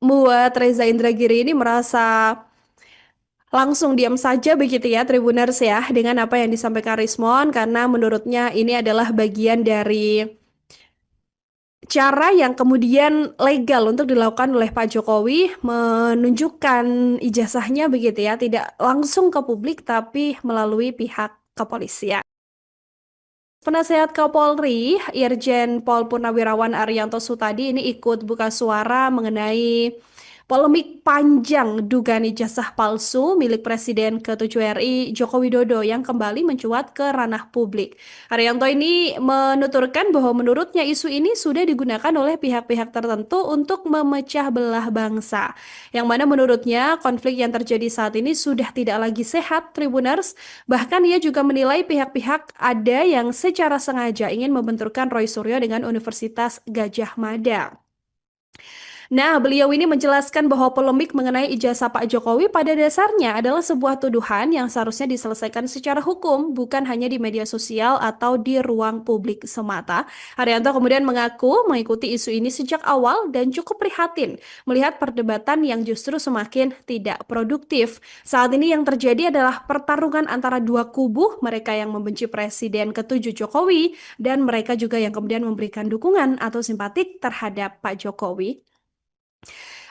membuat Reza Indragiri ini merasa langsung diam saja begitu ya Tribuners ya dengan apa yang disampaikan Rismon, karena menurutnya ini adalah bagian dari cara yang kemudian legal untuk dilakukan oleh Pak Jokowi menunjukkan ijazahnya begitu ya, tidak langsung ke publik tapi melalui pihak kepolisian. Penasehat Kapolri, Irjen Pol Purnawirawan Ariyanto Sutadi ini ikut buka suara mengenai polemik panjang dugaan ijazah palsu milik Presiden ke-7 RI Joko Widodo yang kembali mencuat ke ranah publik. Ariyanto ini menuturkan bahwa menurutnya isu ini sudah digunakan oleh pihak-pihak tertentu untuk memecah belah bangsa. Yang mana menurutnya konflik yang terjadi saat ini sudah tidak lagi sehat, Tribuners. Bahkan ia juga menilai pihak-pihak ada yang secara sengaja ingin membenturkan Roy Suryo dengan Universitas Gadjah Mada. Nah, beliau ini menjelaskan bahwa polemik mengenai ijazah Pak Jokowi pada dasarnya adalah sebuah tuduhan yang seharusnya diselesaikan secara hukum, bukan hanya di media sosial atau di ruang publik semata. Ariyanto kemudian mengaku mengikuti isu ini sejak awal dan cukup prihatin melihat perdebatan yang justru semakin tidak produktif. Saat ini yang terjadi adalah pertarungan antara dua kubu, mereka yang membenci Presiden ke-7 Jokowi dan mereka juga yang kemudian memberikan dukungan atau simpatik terhadap Pak Jokowi.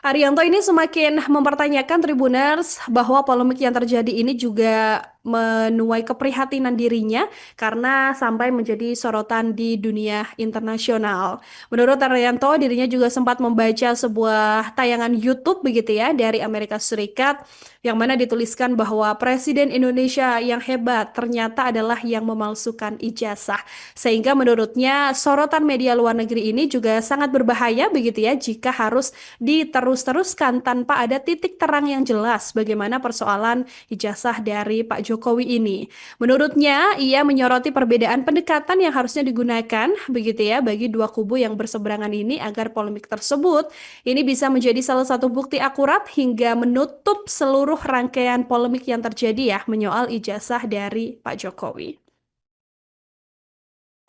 Ariyanto ini semakin mempertanyakan Tribuners bahwa polemik yang terjadi ini juga menuai keprihatinan dirinya karena sampai menjadi sorotan di dunia internasional. Menurut Ariyanto, dirinya juga sempat membaca sebuah tayangan YouTube begitu ya dari Amerika Serikat yang mana dituliskan bahwa Presiden Indonesia yang hebat ternyata adalah yang memalsukan ijazah. Sehingga menurutnya sorotan media luar negeri ini juga sangat berbahaya begitu ya jika harus diterus-teruskan tanpa ada titik terang yang jelas bagaimana persoalan ijazah dari Pak Jokowi ini. Menurutnya, ia menyoroti perbedaan pendekatan yang harusnya digunakan begitu ya bagi dua kubu yang berseberangan ini agar polemik tersebut ini bisa menjadi salah satu bukti akurat hingga menutup seluruh rangkaian polemik yang terjadi ya menyoal ijazah dari Pak Jokowi.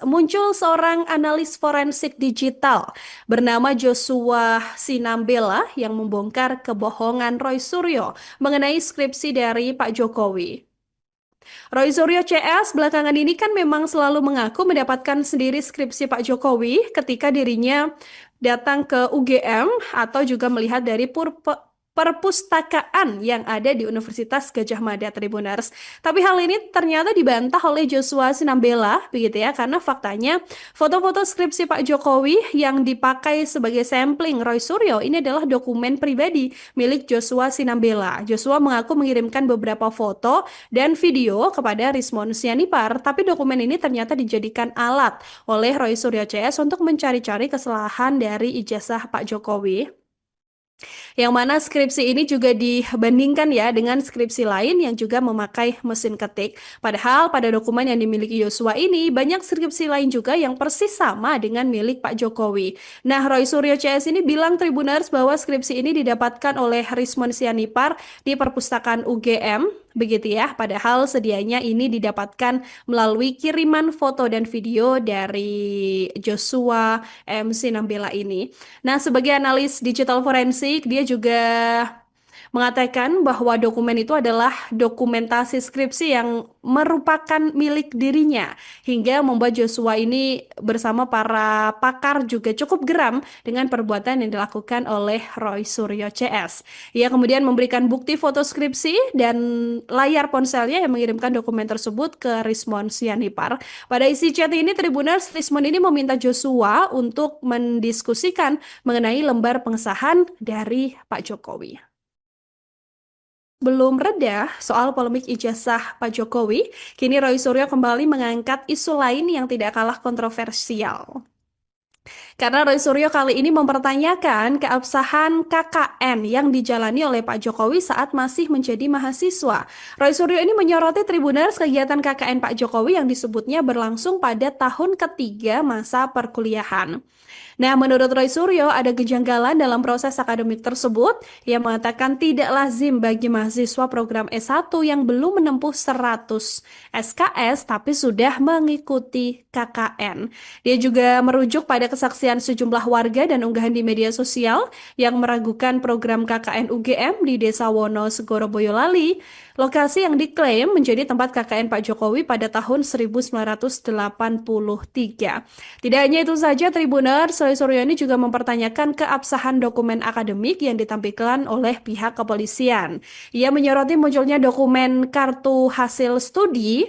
Muncul seorang analis forensik digital bernama Joshua Sinambela yang membongkar kebohongan Roy Suryo mengenai skripsi dari Pak Jokowi. Roy Suryo CS belakangan ini kan memang selalu mengaku mendapatkan sendiri skripsi Pak Jokowi ketika dirinya datang ke UGM atau juga melihat dari perpustakaan yang ada di Universitas Gadjah Mada Tribuners. Tapi hal ini ternyata dibantah oleh Joshua Sinambela, begitu ya, karena faktanya foto-foto skripsi Pak Jokowi yang dipakai sebagai sampling Roy Suryo ini adalah dokumen pribadi milik Joshua Sinambela. Joshua mengaku mengirimkan beberapa foto dan video kepada Rismon Sianipar, tapi dokumen ini ternyata dijadikan alat oleh Roy Suryo CS untuk mencari-cari kesalahan dari ijazah Pak Jokowi. Yang mana skripsi ini juga dibandingkan ya dengan skripsi lain yang juga memakai mesin ketik. Padahal pada dokumen yang dimiliki Yosua ini banyak skripsi lain juga yang persis sama dengan milik Pak Jokowi. Nah, Roy Suryo CS ini bilang Tribuners bahwa skripsi ini didapatkan oleh Rismon Sianipar di perpustakaan UGM. Begitu ya, padahal sedianya ini didapatkan melalui kiriman foto dan video dari Joshua MC Nambela ini. Nah, sebagai analis digital forensik, dia juga mengatakan bahwa dokumen itu adalah dokumentasi skripsi yang merupakan milik dirinya hingga membuat Joshua ini bersama para pakar juga cukup geram dengan perbuatan yang dilakukan oleh Roy Suryo CS. Ia kemudian memberikan bukti foto skripsi dan layar ponselnya yang mengirimkan dokumen tersebut ke Rismon Sianipar. Pada isi chat ini Tribuners, Rismon ini meminta Joshua untuk mendiskusikan mengenai lembar pengesahan dari Pak Jokowi. Belum reda soal polemik ijazah Pak Jokowi, kini Roy Suryo kembali mengangkat isu lain yang tidak kalah kontroversial. Karena Roy Suryo kali ini mempertanyakan keabsahan KKN yang dijalani oleh Pak Jokowi saat masih menjadi mahasiswa. Roy Suryo ini menyoroti Tribuners kegiatan KKN Pak Jokowi yang disebutnya berlangsung pada tahun ketiga masa perkuliahan. Nah, menurut Roy Suryo, ada kejanggalan dalam proses akademik tersebut. Ia mengatakan tidak lazim bagi mahasiswa program S1 yang belum menempuh 100 SKS tapi sudah mengikuti KKN. Dia juga merujuk pada kesaksian sejumlah warga dan unggahan di media sosial yang meragukan program KKN UGM di Desa Wono, Segoro Boyolali, lokasi yang diklaim menjadi tempat KKN Pak Jokowi pada tahun 1983. Tidak hanya itu saja, Tribuners, Roy Suryo ini juga mempertanyakan keabsahan dokumen akademik yang ditampilkan oleh pihak kepolisian. Ia menyoroti munculnya dokumen kartu hasil studi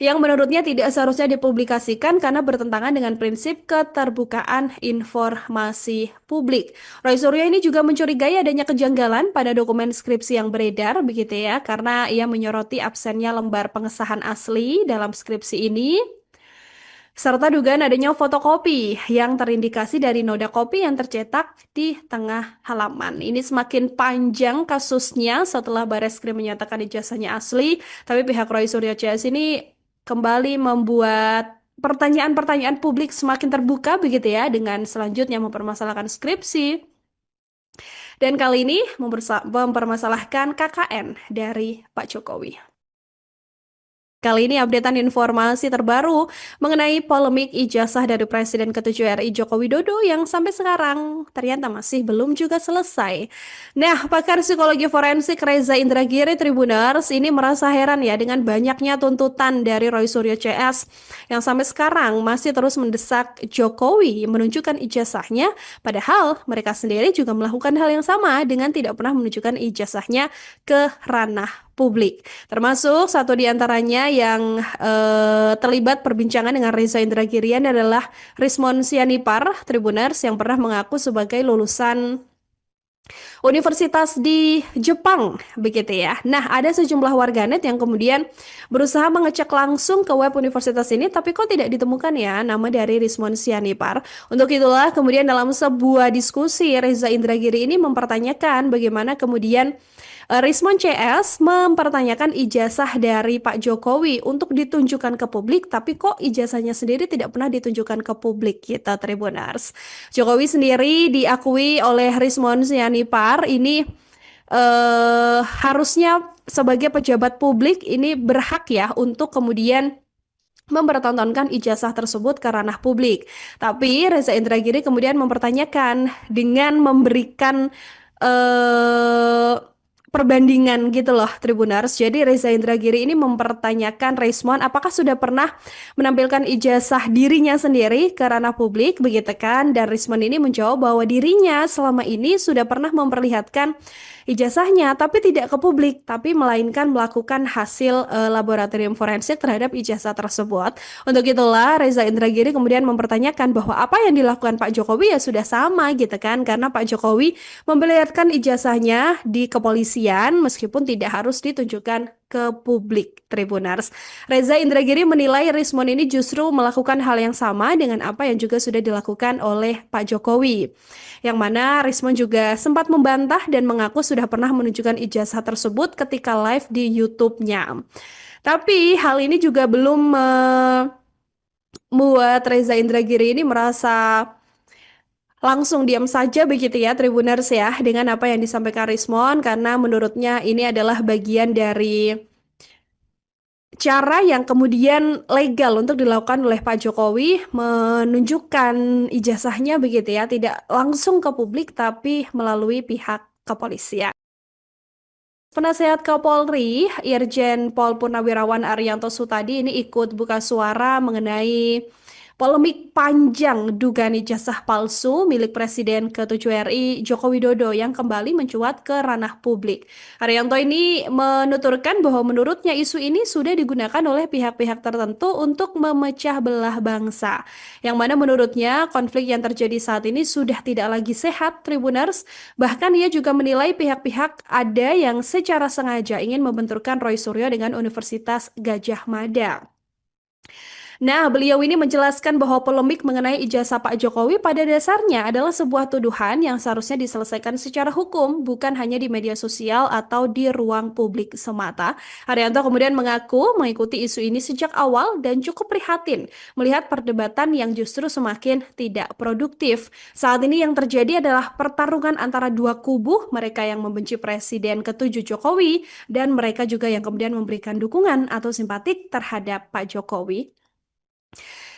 yang menurutnya tidak seharusnya dipublikasikan karena bertentangan dengan prinsip keterbukaan informasi publik. Roy Suryo ini juga mencurigai adanya kejanggalan pada dokumen skripsi yang beredar, begitu ya, karena ia menyoroti absennya lembar pengesahan asli dalam skripsi ini, serta dugaan adanya fotokopi yang terindikasi dari noda kopi yang tercetak di tengah halaman. Ini semakin panjang kasusnya setelah Bareskrim menyatakan ijazahnya asli, tapi pihak Roy Suryo CS ini kembali membuat pertanyaan-pertanyaan publik semakin terbuka begitu ya, dengan selanjutnya mempermasalahkan skripsi dan kali ini mempermasalahkan KKN dari Pak Jokowi. Kali ini updatean informasi terbaru mengenai polemik ijazah dari Presiden ke-7 RI Joko Widodo yang sampai sekarang ternyata masih belum juga selesai. Nah, pakar psikologi forensik Reza Indragiri Tribuners ini merasa heran ya dengan banyaknya tuntutan dari Roy Suryo CS yang sampai sekarang masih terus mendesak Jokowi menunjukkan ijazahnya, padahal mereka sendiri juga melakukan hal yang sama dengan tidak pernah menunjukkan ijazahnya ke ranah publik. Termasuk satu di antaranya yang terlibat perbincangan dengan Reza Indragirian adalah Rismon Sianipar Tribuners yang pernah mengaku sebagai lulusan universitas di Jepang, begitu ya. Nah, ada sejumlah warganet yang kemudian berusaha mengecek langsung ke web universitas ini, tapi kok tidak ditemukan ya nama dari Rismon Sianipar. Untuk itulah kemudian dalam sebuah diskusi Reza Indragiri ini mempertanyakan bagaimana kemudian Rismon CS mempertanyakan ijazah dari Pak Jokowi untuk ditunjukkan ke publik, tapi kok ijazahnya sendiri tidak pernah ditunjukkan ke publik, kita Tribuners. Jokowi sendiri diakui oleh Rismon Sianipar ini harusnya sebagai pejabat publik ini berhak ya untuk kemudian mempertontonkan ijazah tersebut ke ranah publik. Tapi Reza Indragiri kemudian mempertanyakan dengan memberikan perbandingan gitu loh Tribuners. Jadi Reza Indragiri ini mempertanyakan Rismon apakah sudah pernah menampilkan ijazah dirinya sendiri ke ranah publik begitu kan? Dan Rismon ini menjawab bahwa dirinya selama ini sudah pernah memperlihatkan ijazahnya tapi tidak ke publik, tapi melainkan melakukan hasil laboratorium forensik terhadap ijazah tersebut. Untuk itulah Reza Indragiri kemudian mempertanyakan bahwa apa yang dilakukan Pak Jokowi ya sudah sama gitu kan, karena Pak Jokowi memperlihatkan ijazahnya di kepolisian meskipun tidak harus ditunjukkan ke publik Tribuners. Reza Indragiri menilai Rismon ini justru melakukan hal yang sama dengan apa yang juga sudah dilakukan oleh Pak Jokowi. Yang mana Rismon juga sempat membantah dan mengaku sudah pernah menunjukkan ijazah tersebut ketika live di YouTube-nya. Tapi hal ini juga belum membuat Reza Indragiri ini merasa langsung diam saja begitu ya Tribuners ya dengan apa yang disampaikan Rismon, karena menurutnya ini adalah bagian dari cara yang kemudian legal untuk dilakukan oleh Pak Jokowi menunjukkan ijazahnya begitu ya, tidak langsung ke publik tapi melalui pihak kepolisian. Penasehat Kapolri, Irjen Pol Purnawirawan Ariyanto Sutadi ini ikut buka suara mengenai polemik panjang dugaan ijazah palsu milik Presiden ke-7 RI Joko Widodo yang kembali mencuat ke ranah publik. Ariyanto ini menuturkan bahwa menurutnya isu ini sudah digunakan oleh pihak-pihak tertentu untuk memecah belah bangsa. Yang mana menurutnya konflik yang terjadi saat ini sudah tidak lagi sehat, Tribuners. Bahkan ia juga menilai pihak-pihak ada yang secara sengaja ingin membenturkan Roy Suryo dengan Universitas Gadjah Mada. Nah, beliau ini menjelaskan bahwa polemik mengenai ijazah Pak Jokowi pada dasarnya adalah sebuah tuduhan yang seharusnya diselesaikan secara hukum, bukan hanya di media sosial atau di ruang publik semata. Haryanto kemudian mengaku mengikuti isu ini sejak awal dan cukup prihatin melihat perdebatan yang justru semakin tidak produktif. Saat ini yang terjadi adalah pertarungan antara dua kubu, mereka yang membenci Presiden ke-7 Jokowi dan mereka juga yang kemudian memberikan dukungan atau simpatik terhadap Pak Jokowi.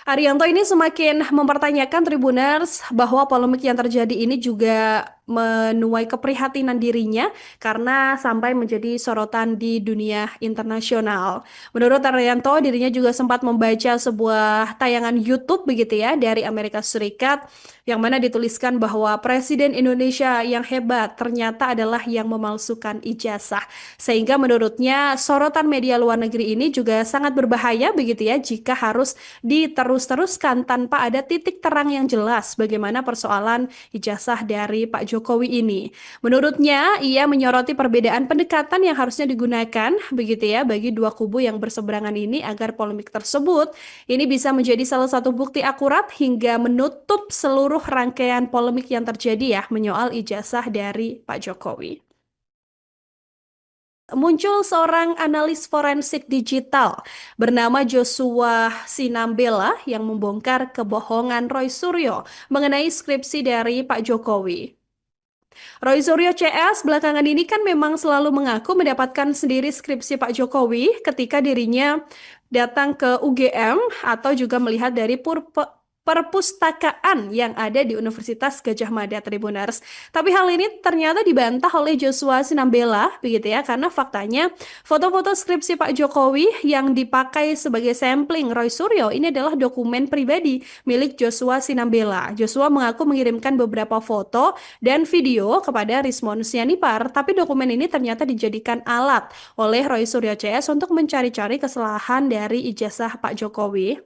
Ariyanto ini semakin mempertanyakan Tribuners bahwa polemik yang terjadi ini juga menuai keprihatinan dirinya karena sampai menjadi sorotan di dunia internasional. Menurut Ariyanto, dirinya juga sempat membaca sebuah tayangan YouTube begitu ya dari Amerika Serikat yang mana dituliskan bahwa Presiden Indonesia yang hebat ternyata adalah yang memalsukan ijazah. Sehingga menurutnya sorotan media luar negeri ini juga sangat berbahaya begitu ya jika harus diterus-teruskan tanpa ada titik terang yang jelas bagaimana persoalan ijazah dari Pak Jokowi ini. Menurutnya, ia menyoroti perbedaan pendekatan yang harusnya digunakan begitu ya bagi dua kubu yang berseberangan ini agar polemik tersebut ini bisa menjadi salah satu bukti akurat hingga menutup seluruh rangkaian polemik yang terjadi ya menyoal ijazah dari Pak Jokowi. Muncul seorang analis forensik digital bernama Joshua Sinambela yang membongkar kebohongan Roy Suryo mengenai skripsi dari Pak Jokowi. Roy Suryo CS belakangan ini kan memang selalu mengaku mendapatkan sendiri skripsi Pak Jokowi ketika dirinya datang ke UGM atau juga melihat dari perpustakaan yang ada di Universitas Gadjah Mada Tribuners. Tapi hal ini ternyata dibantah oleh Joshua Sinambela, begitu ya, karena faktanya foto-foto skripsi Pak Jokowi yang dipakai sebagai sampling Roy Suryo ini adalah dokumen pribadi milik Joshua Sinambela. Joshua mengaku mengirimkan beberapa foto dan video kepada Rismon Sianipar, tapi dokumen ini ternyata dijadikan alat oleh Roy Suryo CS untuk mencari-cari kesalahan dari ijazah Pak Jokowi.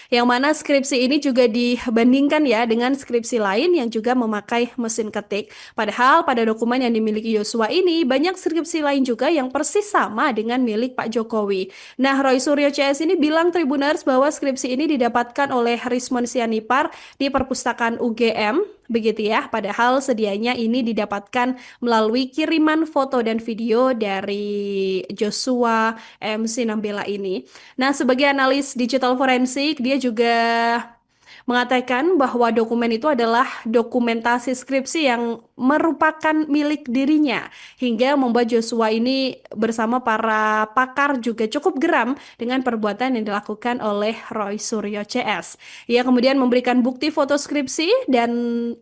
Yang mana skripsi ini juga dibandingkan ya dengan skripsi lain yang juga memakai mesin ketik. Padahal pada dokumen yang dimiliki Yosua ini banyak skripsi lain juga yang persis sama dengan milik Pak Jokowi. Nah, Roy Suryo CS ini bilang Tribuners bahwa skripsi ini didapatkan oleh Rismon Sianipar di perpustakaan UGM. Begitu ya, padahal sedianya ini didapatkan melalui kiriman foto dan video dari Joshua M. Sinambela ini. Nah, sebagai analis digital forensik, dia juga mengatakan bahwa dokumen itu adalah dokumentasi skripsi yang merupakan milik dirinya, hingga membuat Joshua ini bersama para pakar juga cukup geram dengan perbuatan yang dilakukan oleh Roy Suryo CS. Ia kemudian memberikan bukti foto skripsi dan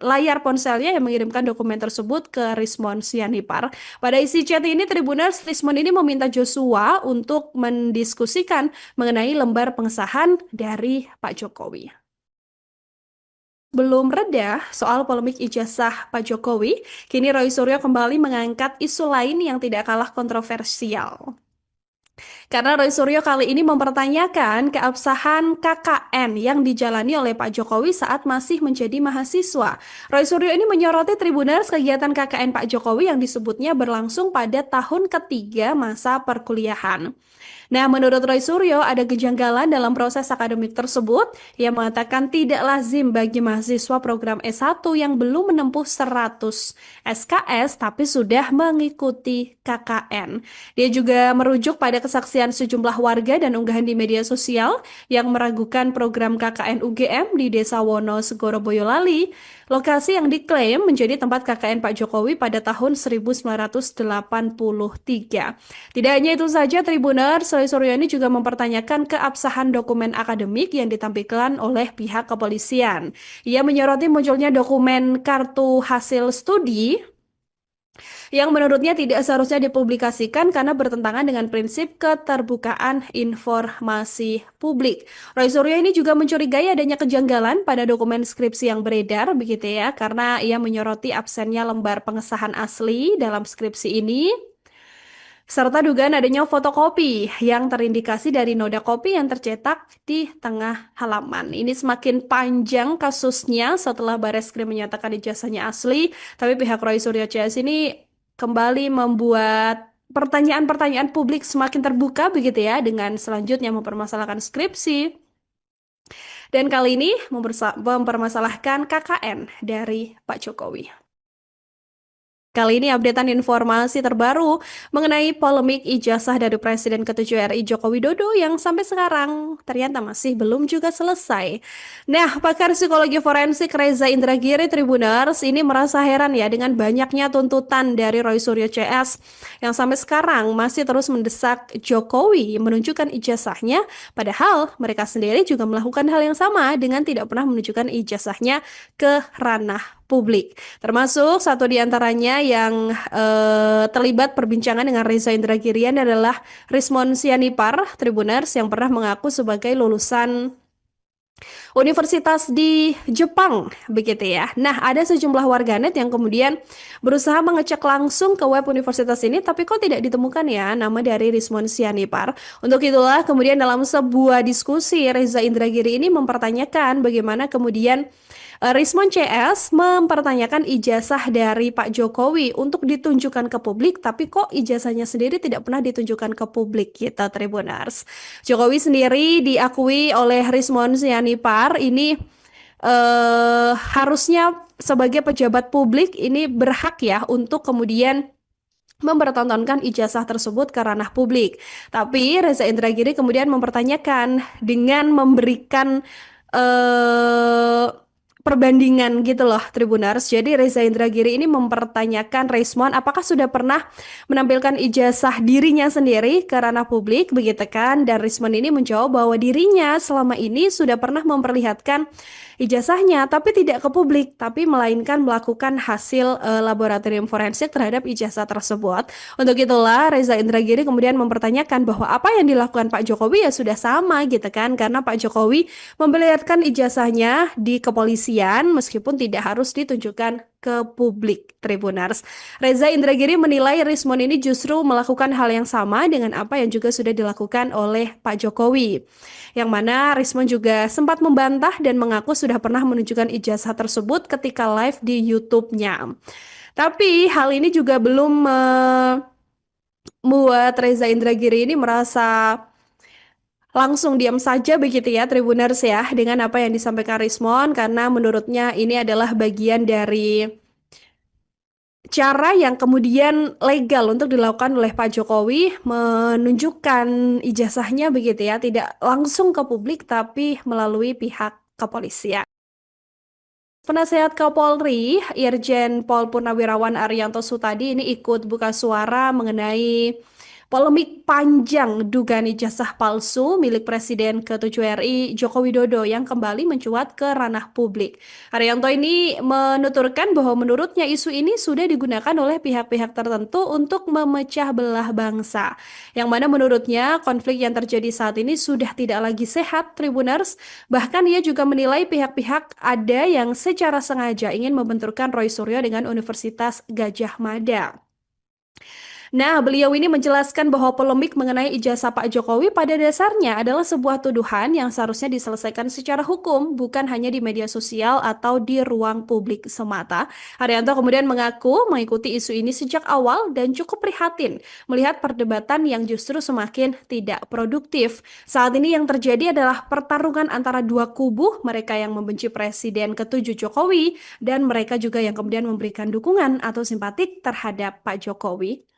layar ponselnya yang mengirimkan dokumen tersebut ke Rismon Sianipar. Pada isi chat ini, Tribuners, Rismon ini meminta Joshua untuk mendiskusikan mengenai lembar pengesahan dari Pak Jokowi. Belum reda soal polemik ijazah Pak Jokowi, kini Roy Suryo kembali mengangkat isu lain yang tidak kalah kontroversial. Karena Roy Suryo kali ini mempertanyakan keabsahan KKN yang dijalani oleh Pak Jokowi saat masih menjadi mahasiswa. Roy Suryo ini menyoroti Tribuners kegiatan KKN Pak Jokowi yang disebutnya berlangsung pada tahun ketiga masa perkuliahan. Nah, menurut Roy Suryo, ada kejanggalan dalam proses akademik tersebut. Ia mengatakan tidak lazim bagi mahasiswa program S1 yang belum menempuh 100 SKS tapi sudah mengikuti KKN. Dia juga merujuk pada kesaksian sejumlah warga dan unggahan di media sosial yang meragukan program KKN UGM di Desa Wono, Segoro Boyolali, lokasi yang diklaim menjadi tempat KKN Pak Jokowi pada tahun 1983. Tidak hanya itu saja, Tribuners, Roy Suryo ini juga mempertanyakan keabsahan dokumen akademik yang ditampilkan oleh pihak kepolisian. Ia menyoroti munculnya dokumen kartu hasil studi yang menurutnya tidak seharusnya dipublikasikan karena bertentangan dengan prinsip keterbukaan informasi publik. Roy Suryo ini juga mencurigai adanya kejanggalan pada dokumen skripsi yang beredar, begitu ya, karena ia menyoroti absennya lembar pengesahan asli dalam skripsi ini, serta dugaan adanya fotokopi yang terindikasi dari noda kopi yang tercetak di tengah halaman. Ini semakin panjang kasusnya setelah Barreskrim menyatakan ijazahnya asli, tapi pihak Roy Suryo CS ini kembali membuat pertanyaan-pertanyaan publik semakin terbuka, begitu ya, dengan selanjutnya mempermasalahkan skripsi. Dan kali ini mempermasalahkan KKN dari Pak Jokowi. Kali ini updatean informasi terbaru mengenai polemik ijazah dari Presiden ke-7 RI Joko Widodo yang sampai sekarang ternyata masih belum juga selesai. Nah, pakar psikologi forensik Reza Indragiri Tribuners ini merasa heran ya dengan banyaknya tuntutan dari Roy Suryo CS yang sampai sekarang masih terus mendesak Jokowi menunjukkan ijazahnya, padahal mereka sendiri juga melakukan hal yang sama dengan tidak pernah menunjukkan ijazahnya ke ranah publik. Termasuk satu di antaranya yang terlibat perbincangan dengan Reza Indragirian adalah Rismon Sianipar Tribuners yang pernah mengaku sebagai lulusan universitas di Jepang, begitu ya. Nah, ada sejumlah warganet yang kemudian berusaha mengecek langsung ke web universitas ini, tapi kok tidak ditemukan ya nama dari Rismon Sianipar. Untuk itulah kemudian dalam sebuah diskusi Reza Indragiri ini mempertanyakan bagaimana kemudian Rismon CS mempertanyakan ijazah dari Pak Jokowi untuk ditunjukkan ke publik, tapi kok ijazahnya sendiri tidak pernah ditunjukkan ke publik, gitu Tribuners. Jokowi sendiri diakui oleh Rismon Sianipar ini harusnya sebagai pejabat publik ini berhak ya untuk kemudian mempertontonkan ijazah tersebut ke ranah publik. Tapi Reza Indragiri kemudian mempertanyakan dengan memberikan perbandingan gitu loh Tribuners. Jadi Reza Indragiri ini mempertanyakan Rismon apakah sudah pernah menampilkan ijazah dirinya sendiri ke ranah publik, begitu kan? Dan Rismon ini menjawab bahwa dirinya selama ini sudah pernah memperlihatkan ijazahnya tapi tidak ke publik, tapi melainkan melakukan hasil laboratorium forensik terhadap ijazah tersebut. Untuk itulah Reza Indragiri kemudian mempertanyakan bahwa apa yang dilakukan Pak Jokowi ya sudah sama gitu kan, karena Pak Jokowi memperlihatkan ijazahnya di kepolisian meskipun tidak harus ditunjukkan ke publik Tribuners. Reza Indragiri menilai Rismon ini justru melakukan hal yang sama dengan apa yang juga sudah dilakukan oleh Pak Jokowi. Yang mana Rismon juga sempat membantah dan mengaku sudah pernah menunjukkan ijazah tersebut ketika live di YouTube-nya. Tapi hal ini juga belum membuat Reza Indragiri ini merasa langsung diam saja begitu ya Tribuners ya dengan apa yang disampaikan Rismon, karena menurutnya ini adalah bagian dari cara yang kemudian legal untuk dilakukan oleh Pak Jokowi menunjukkan ijazahnya begitu ya, tidak langsung ke publik tapi melalui pihak kepolisian. Penasehat Kapolri, Irjen Pol Purnawirawan Ariyanto Sutadi ini ikut buka suara mengenai polemik panjang dugaan ijazah palsu milik Presiden ke-7 RI Joko Widodo yang kembali mencuat ke ranah publik. Ariyanto ini menuturkan bahwa menurutnya isu ini sudah digunakan oleh pihak-pihak tertentu untuk memecah belah bangsa. Yang mana menurutnya konflik yang terjadi saat ini sudah tidak lagi sehat, Tribuners. Bahkan ia juga menilai pihak-pihak ada yang secara sengaja ingin membenturkan Roy Suryo dengan Universitas Gadjah Mada. Nah, beliau ini menjelaskan bahwa polemik mengenai ijazah Pak Jokowi pada dasarnya adalah sebuah tuduhan yang seharusnya diselesaikan secara hukum, bukan hanya di media sosial atau di ruang publik semata. Haryanto kemudian mengaku mengikuti isu ini sejak awal dan cukup prihatin melihat perdebatan yang justru semakin tidak produktif. Saat ini yang terjadi adalah pertarungan antara dua kubu, mereka yang membenci Presiden ke-7 Jokowi dan mereka juga yang kemudian memberikan dukungan atau simpatik terhadap Pak Jokowi.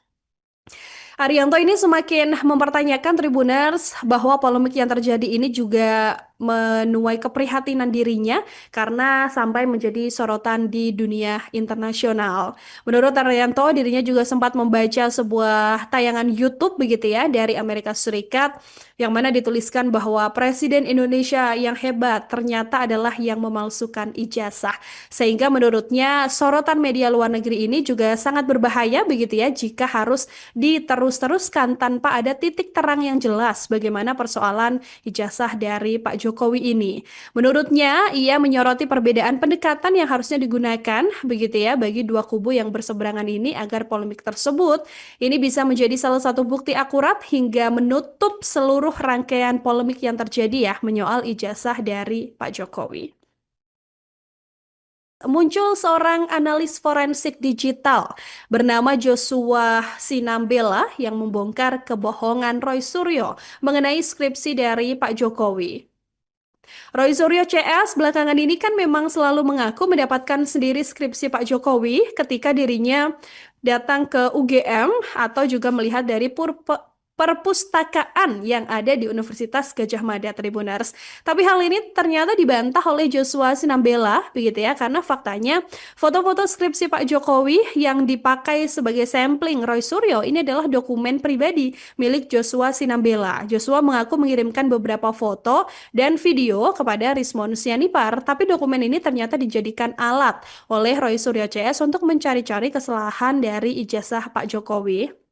Ariyanto ini semakin mempertanyakan Tribuners bahwa polemik yang terjadi ini juga menuai keprihatinan dirinya karena sampai menjadi sorotan di dunia internasional. Menurut Ariyanto, dirinya juga sempat membaca sebuah tayangan YouTube begitu ya dari Amerika Serikat yang mana dituliskan bahwa Presiden Indonesia yang hebat ternyata adalah yang memalsukan ijazah. Sehingga menurutnya sorotan media luar negeri ini juga sangat berbahaya begitu ya jika harus diterus-teruskan tanpa ada titik terang yang jelas bagaimana persoalan ijazah dari Pak Jokowi ini. Menurutnya, ia menyoroti perbedaan pendekatan yang harusnya digunakan begitu ya bagi dua kubu yang berseberangan ini agar polemik tersebut ini bisa menjadi salah satu bukti akurat hingga menutup seluruh rangkaian polemik yang terjadi ya menyoal ijazah dari Pak Jokowi. Muncul seorang analis forensik digital bernama Joshua Sinambela yang membongkar kebohongan Roy Suryo mengenai skripsi dari Pak Jokowi. Roy Suryo CS belakangan ini kan memang selalu mengaku mendapatkan sendiri skripsi Pak Jokowi ketika dirinya datang ke UGM atau juga melihat dari perpustakaan yang ada di Universitas Gadjah Mada Tribuners. Tapi hal ini ternyata dibantah oleh Joshua Sinambela, begitu ya, karena faktanya foto-foto skripsi Pak Jokowi yang dipakai sebagai sampling Roy Suryo ini adalah dokumen pribadi milik Joshua Sinambela. Joshua mengaku mengirimkan beberapa foto dan video kepada Rismon Sianipar, tapi dokumen ini ternyata dijadikan alat oleh Roy Suryo CS untuk mencari-cari kesalahan dari ijazah Pak Jokowi.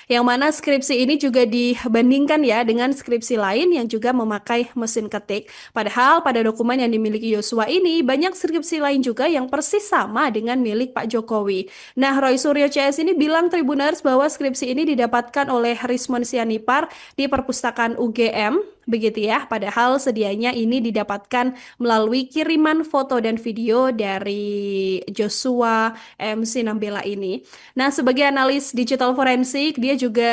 Yang mana skripsi ini juga dibandingkan ya dengan skripsi lain yang juga memakai mesin ketik. Padahal pada dokumen yang dimiliki Yosua ini banyak skripsi lain juga yang persis sama dengan milik Pak Jokowi. Nah, Roy Suryo CS ini bilang Tribuners bahwa skripsi ini didapatkan oleh Rismon Sianipar di perpustakaan UGM. Begitu ya, padahal sedianya ini didapatkan melalui kiriman foto dan video dari Joshua MC Nambela ini. Nah, sebagai analis digital forensik, dia juga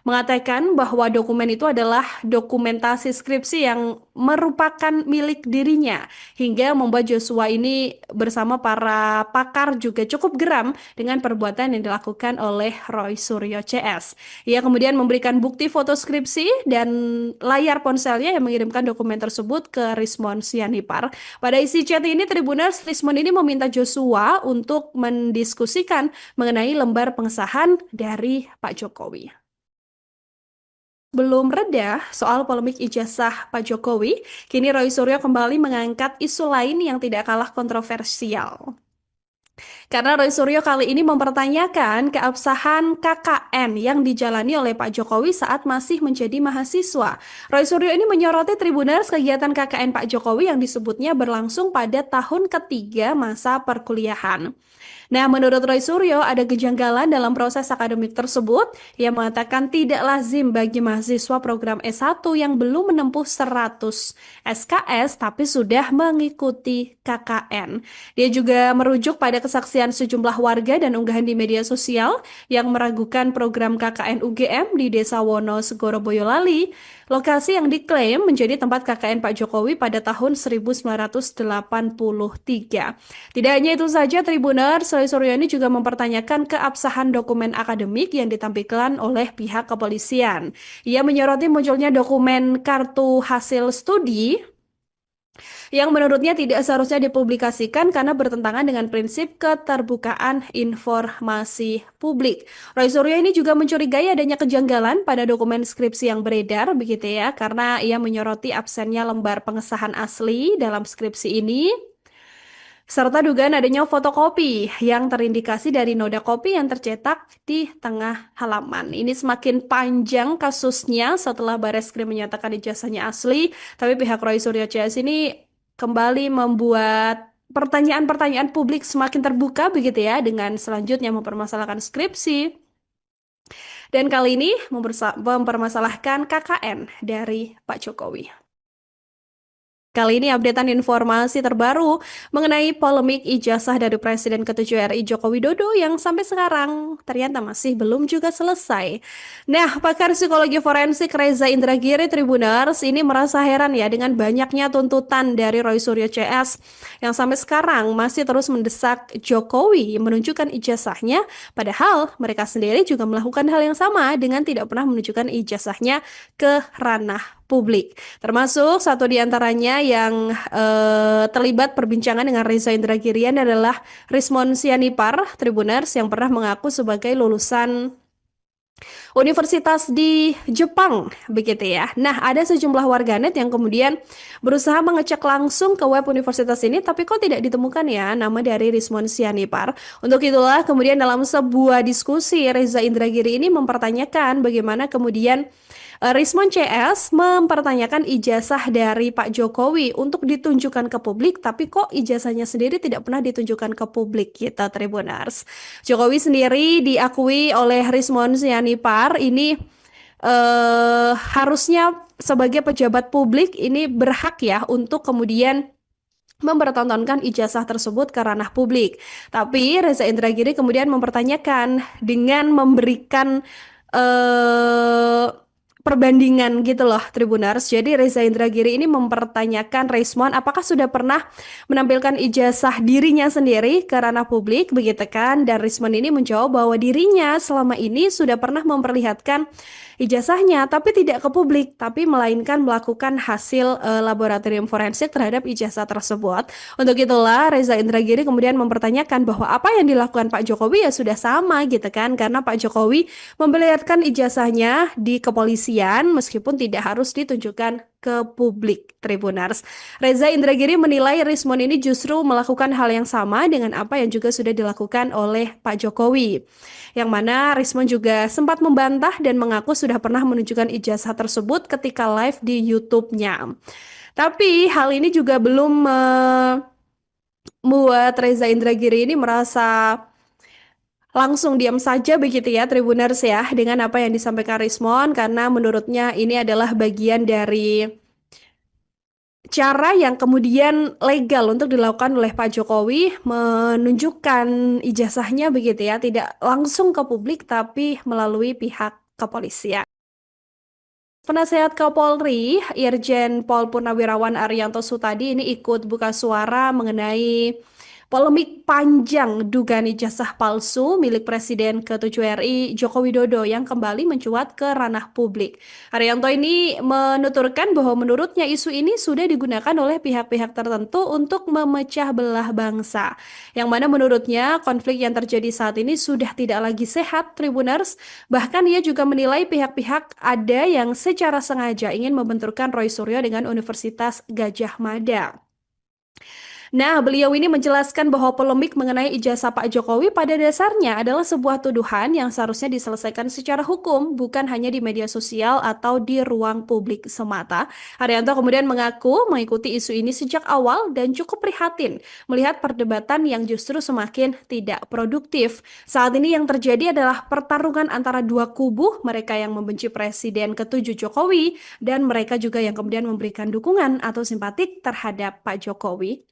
mengatakan bahwa dokumen itu adalah dokumentasi skripsi yang merupakan milik dirinya hingga membuat Joshua ini bersama para pakar juga cukup geram dengan perbuatan yang dilakukan oleh Roy Suryo CS. Ia kemudian memberikan bukti foto skripsi dan layar ponselnya yang mengirimkan dokumen tersebut ke Rismon Sianipar. Pada isi chat ini Tribuners, Rismon ini meminta Joshua untuk mendiskusikan mengenai lembar pengesahan dari Pak Jokowi. Belum reda soal polemik ijazah Pak Jokowi, kini Roy Suryo kembali mengangkat isu lain yang tidak kalah kontroversial. Karena Roy Suryo kali ini mempertanyakan keabsahan KKN yang dijalani oleh Pak Jokowi saat masih menjadi mahasiswa. Roy Suryo ini menyoroti Tribuners kegiatan KKN Pak Jokowi yang disebutnya berlangsung pada tahun ketiga masa perkuliahan. Nah, menurut Roy Suryo, ada kejanggalan dalam proses akademik tersebut. Ia mengatakan tidak lazim bagi mahasiswa program S1 yang belum menempuh 100 SKS tapi sudah mengikuti KKN. Dia juga merujuk pada kesaksian sejumlah warga dan unggahan di media sosial yang meragukan program KKN UGM di Desa Wono, Segoro Boyolali, lokasi yang diklaim menjadi tempat KKN Pak Jokowi pada tahun 1983. Tidak hanya itu saja, Tribuners, Roy Suryo ini juga mempertanyakan keabsahan dokumen akademik yang ditampilkan oleh pihak kepolisian. Ia menyoroti munculnya dokumen kartu hasil studi yang menurutnya tidak seharusnya dipublikasikan karena bertentangan dengan prinsip keterbukaan informasi publik. Roy Suryo ini juga mencurigai adanya kejanggalan pada dokumen skripsi yang beredar, begitu ya, karena ia menyoroti absennya lembar pengesahan asli dalam skripsi ini, serta dugaan adanya fotokopi yang terindikasi dari noda kopi yang tercetak di tengah halaman. Ini semakin panjang kasusnya setelah Barreskrim menyatakan ijazahnya asli, tapi pihak Roy Suryo CS ini kembali membuat pertanyaan-pertanyaan publik semakin terbuka begitu ya, dengan selanjutnya mempermasalahkan skripsi dan kali ini mempermasalahkan KKN dari Pak Jokowi. Kali ini updatean informasi terbaru mengenai polemik ijazah dari Presiden ke-7 RI Joko Widodo yang sampai sekarang ternyata masih belum juga selesai. Nah, pakar psikologi forensik Reza Indragiri Tribuners ini merasa heran ya dengan banyaknya tuntutan dari Roy Suryo CS yang sampai sekarang masih terus mendesak Jokowi menunjukkan ijazahnya, padahal mereka sendiri juga melakukan hal yang sama dengan tidak pernah menunjukkan ijazahnya ke ranah publik. Termasuk satu di antaranya yang terlibat perbincangan dengan Reza Indragirian adalah Rismon Sianipar Tribuners yang pernah mengaku sebagai lulusan universitas di Jepang, begitu ya. Nah, ada sejumlah warganet yang kemudian berusaha mengecek langsung ke web universitas ini, tapi kok tidak ditemukan ya nama dari Rismon Sianipar. Untuk itulah kemudian dalam sebuah diskusi Reza Indragiri ini mempertanyakan bagaimana kemudian Rismon CS mempertanyakan ijazah dari Pak Jokowi untuk ditunjukkan ke publik, tapi kok ijazahnya sendiri tidak pernah ditunjukkan ke publik kita Tribuners. Jokowi sendiri diakui oleh Rismon Sianipar ini harusnya sebagai pejabat publik ini berhak ya untuk kemudian mempertontonkan ijazah tersebut ke ranah publik. Tapi Reza Indragiri kemudian mempertanyakan dengan memberikan perbandingan gitu loh Tribuners. Jadi Reza Indragiri ini mempertanyakan Rismon apakah sudah pernah menampilkan ijazah dirinya sendiri ke ranah publik begitu kan, dan Rismon ini menjawab bahwa dirinya selama ini sudah pernah memperlihatkan ijazahnya tapi tidak ke publik, tapi melainkan melakukan hasil laboratorium forensik terhadap ijazah tersebut. Untuk itulah Reza Indragiri kemudian mempertanyakan bahwa apa yang dilakukan Pak Jokowi ya sudah sama gitu kan, karena Pak Jokowi memperlihatkan ijazahnya di kepolisian meskipun tidak harus ditunjukkan ke publik Tribuners. Reza Indragiri menilai Rismon ini justru melakukan hal yang sama dengan apa yang juga sudah dilakukan oleh Pak Jokowi. Yang mana Rismon juga sempat membantah dan mengaku sudah pernah menunjukkan ijazah tersebut ketika live di YouTube-nya. Tapi hal ini juga belum membuat Reza Indragiri ini merasa langsung diam saja begitu ya Tribuners ya dengan apa yang disampaikan Rismon, karena menurutnya ini adalah bagian dari cara yang kemudian legal untuk dilakukan oleh Pak Jokowi menunjukkan ijazahnya begitu ya, tidak langsung ke publik tapi melalui pihak kepolisian. Penasehat Kapolri, Irjen Pol Purnawirawan Ariyanto Sutadi ini ikut buka suara mengenai polemik panjang dugaan ijazah palsu milik Presiden ke-7 RI Joko Widodo yang kembali mencuat ke ranah publik. Ariyanto ini menuturkan bahwa menurutnya isu ini sudah digunakan oleh pihak-pihak tertentu untuk memecah belah bangsa. Yang mana menurutnya konflik yang terjadi saat ini sudah tidak lagi sehat, Tribuners. Bahkan ia juga menilai pihak-pihak ada yang secara sengaja ingin membenturkan Roy Suryo dengan Universitas Gadjah Mada. Nah, beliau ini menjelaskan bahwa polemik mengenai ijazah Pak Jokowi pada dasarnya adalah sebuah tuduhan yang seharusnya diselesaikan secara hukum, bukan hanya di media sosial atau di ruang publik semata. Ariyanto kemudian mengaku mengikuti isu ini sejak awal dan cukup prihatin melihat perdebatan yang justru semakin tidak produktif. Saat ini yang terjadi adalah pertarungan antara dua kubu, mereka yang membenci Presiden ke-7 Jokowi dan mereka juga yang kemudian memberikan dukungan atau simpatik terhadap Pak Jokowi.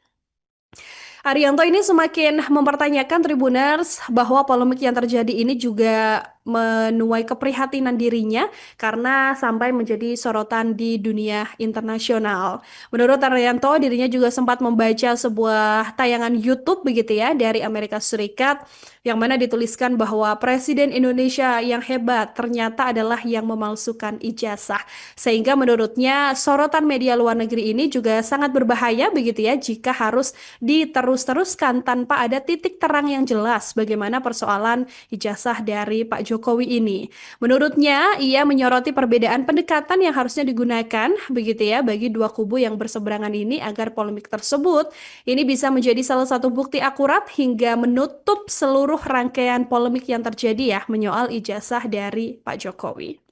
Ariyanto ini semakin mempertanyakan Tribuners bahwa polemik yang terjadi ini juga menuai keprihatinan dirinya karena sampai menjadi sorotan di dunia internasional. Menurut Arianto, dirinya juga sempat membaca sebuah tayangan YouTube begitu ya dari Amerika Serikat yang mana dituliskan bahwa Presiden Indonesia yang hebat ternyata adalah yang memalsukan ijazah. Sehingga menurutnya sorotan media luar negeri ini juga sangat berbahaya begitu ya jika harus diterus-teruskan tanpa ada titik terang yang jelas bagaimana persoalan ijazah dari Pak Jokowi ini. Menurutnya, ia menyoroti perbedaan pendekatan yang harusnya digunakan begitu ya bagi dua kubu yang berseberangan ini agar polemik tersebut ini bisa menjadi salah satu bukti akurat hingga menutup seluruh rangkaian polemik yang terjadi ya menyoal ijazah dari Pak Jokowi.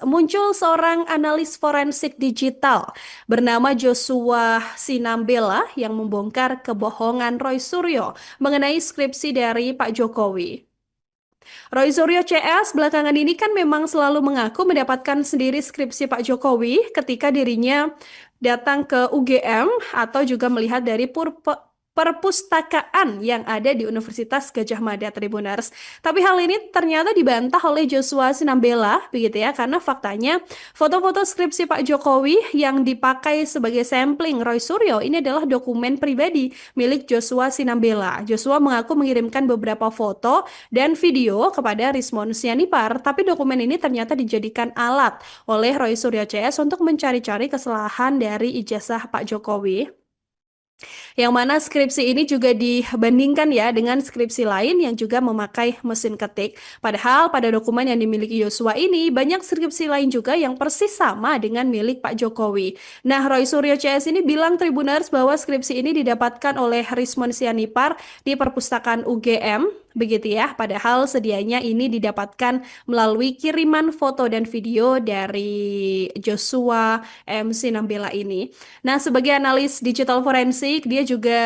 Muncul seorang analis forensik digital bernama Joshua Sinambela yang membongkar kebohongan Roy Suryo mengenai skripsi dari Pak Jokowi. Roy Suryo CS belakangan ini kan memang selalu mengaku mendapatkan sendiri skripsi Pak Jokowi ketika dirinya datang ke UGM atau juga melihat dari perpustakaan yang ada di Universitas Gadjah Mada Tribuners. Tapi hal ini ternyata dibantah oleh Joshua Sinambela, begitu ya, karena faktanya foto-foto skripsi Pak Jokowi yang dipakai sebagai sampling Roy Suryo ini adalah dokumen pribadi milik Joshua Sinambela. Joshua mengaku mengirimkan beberapa foto dan video kepada Rismon Sianipar, tapi dokumen ini ternyata dijadikan alat oleh Roy Suryo CS untuk mencari-cari kesalahan dari ijazah Pak Jokowi. Yang mana skripsi ini juga dibandingkan ya dengan skripsi lain yang juga memakai mesin ketik. Padahal pada dokumen yang dimiliki Yosua ini banyak skripsi lain juga yang persis sama dengan milik Pak Jokowi. Nah, Roy Suryo CS ini bilang Tribuners bahwa skripsi ini didapatkan oleh Rismon Sianipar di perpustakaan UGM. Begitu ya, padahal sedianya ini didapatkan melalui kiriman foto dan video dari Joshua M. Sinambela ini. Nah, sebagai analis digital forensik, dia juga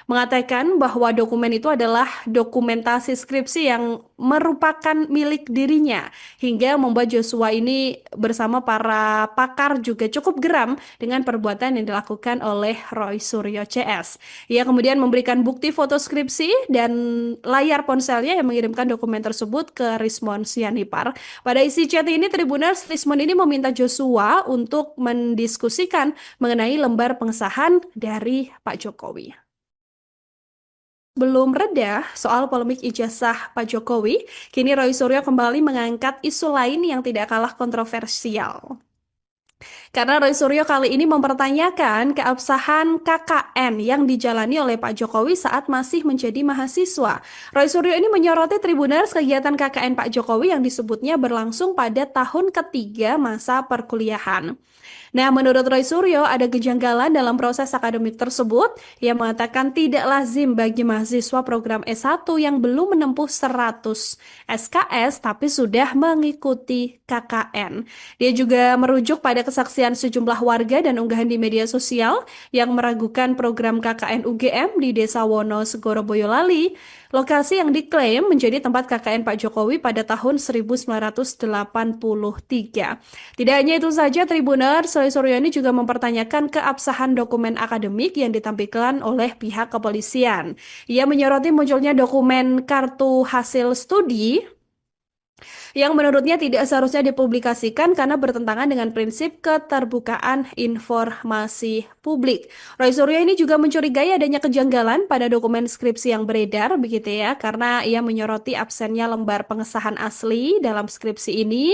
mengatakan bahwa dokumen itu adalah dokumentasi skripsi yang merupakan milik dirinya hingga membuat Joshua ini bersama para pakar juga cukup geram dengan perbuatan yang dilakukan oleh Roy Suryo CS. Ia kemudian memberikan bukti foto skripsi dan layar ponselnya yang mengirimkan dokumen tersebut ke Rismon Sianipar. Pada isi chat ini Tribuners, Rismon ini meminta Joshua untuk mendiskusikan mengenai lembar pengesahan dari Pak Jokowi. Belum reda soal polemik ijazah Pak Jokowi, kini Roy Suryo kembali mengangkat isu lain yang tidak kalah kontroversial. Karena Roy Suryo kali ini mempertanyakan keabsahan KKN yang dijalani oleh Pak Jokowi saat masih menjadi mahasiswa. Roy Suryo ini menyoroti Tribuners kegiatan KKN Pak Jokowi yang disebutnya berlangsung pada tahun ketiga masa perkuliahan. Nah, menurut Roy Suryo, ada kejanggalan dalam proses akademik tersebut. Ia mengatakan tidak lazim bagi mahasiswa program S1 yang belum menempuh 100 SKS tapi sudah mengikuti KKN. Dia juga merujuk pada kesaksian sejumlah warga dan unggahan di media sosial yang meragukan program KKN UGM di Desa Wono, Segoro Boyolali, lokasi yang diklaim menjadi tempat KKN Pak Jokowi pada tahun 1983. Tidak hanya itu saja, Tribuners, Roy Suryo ini juga mempertanyakan keabsahan dokumen akademik yang ditampilkan oleh pihak kepolisian. Ia menyoroti munculnya dokumen kartu hasil studi yang menurutnya tidak seharusnya dipublikasikan karena bertentangan dengan prinsip keterbukaan informasi publik. Roy Suryo ini juga mencurigai adanya kejanggalan pada dokumen skripsi yang beredar, begitu ya, karena ia menyoroti absennya lembar pengesahan asli dalam skripsi ini,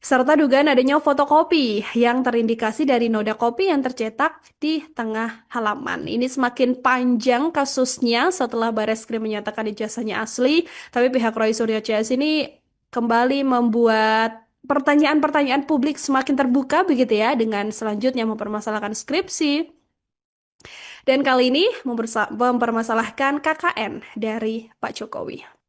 serta dugaan adanya fotokopi yang terindikasi dari noda kopi yang tercetak di tengah halaman. Ini semakin panjang kasusnya setelah Bareskrim menyatakan ijazahnya asli, tapi pihak Roy Suryo CS ini kembali membuat pertanyaan-pertanyaan publik semakin terbuka begitu ya dengan selanjutnya mempermasalahkan skripsi. Dan kali ini mempermasalahkan KKN dari Pak Jokowi.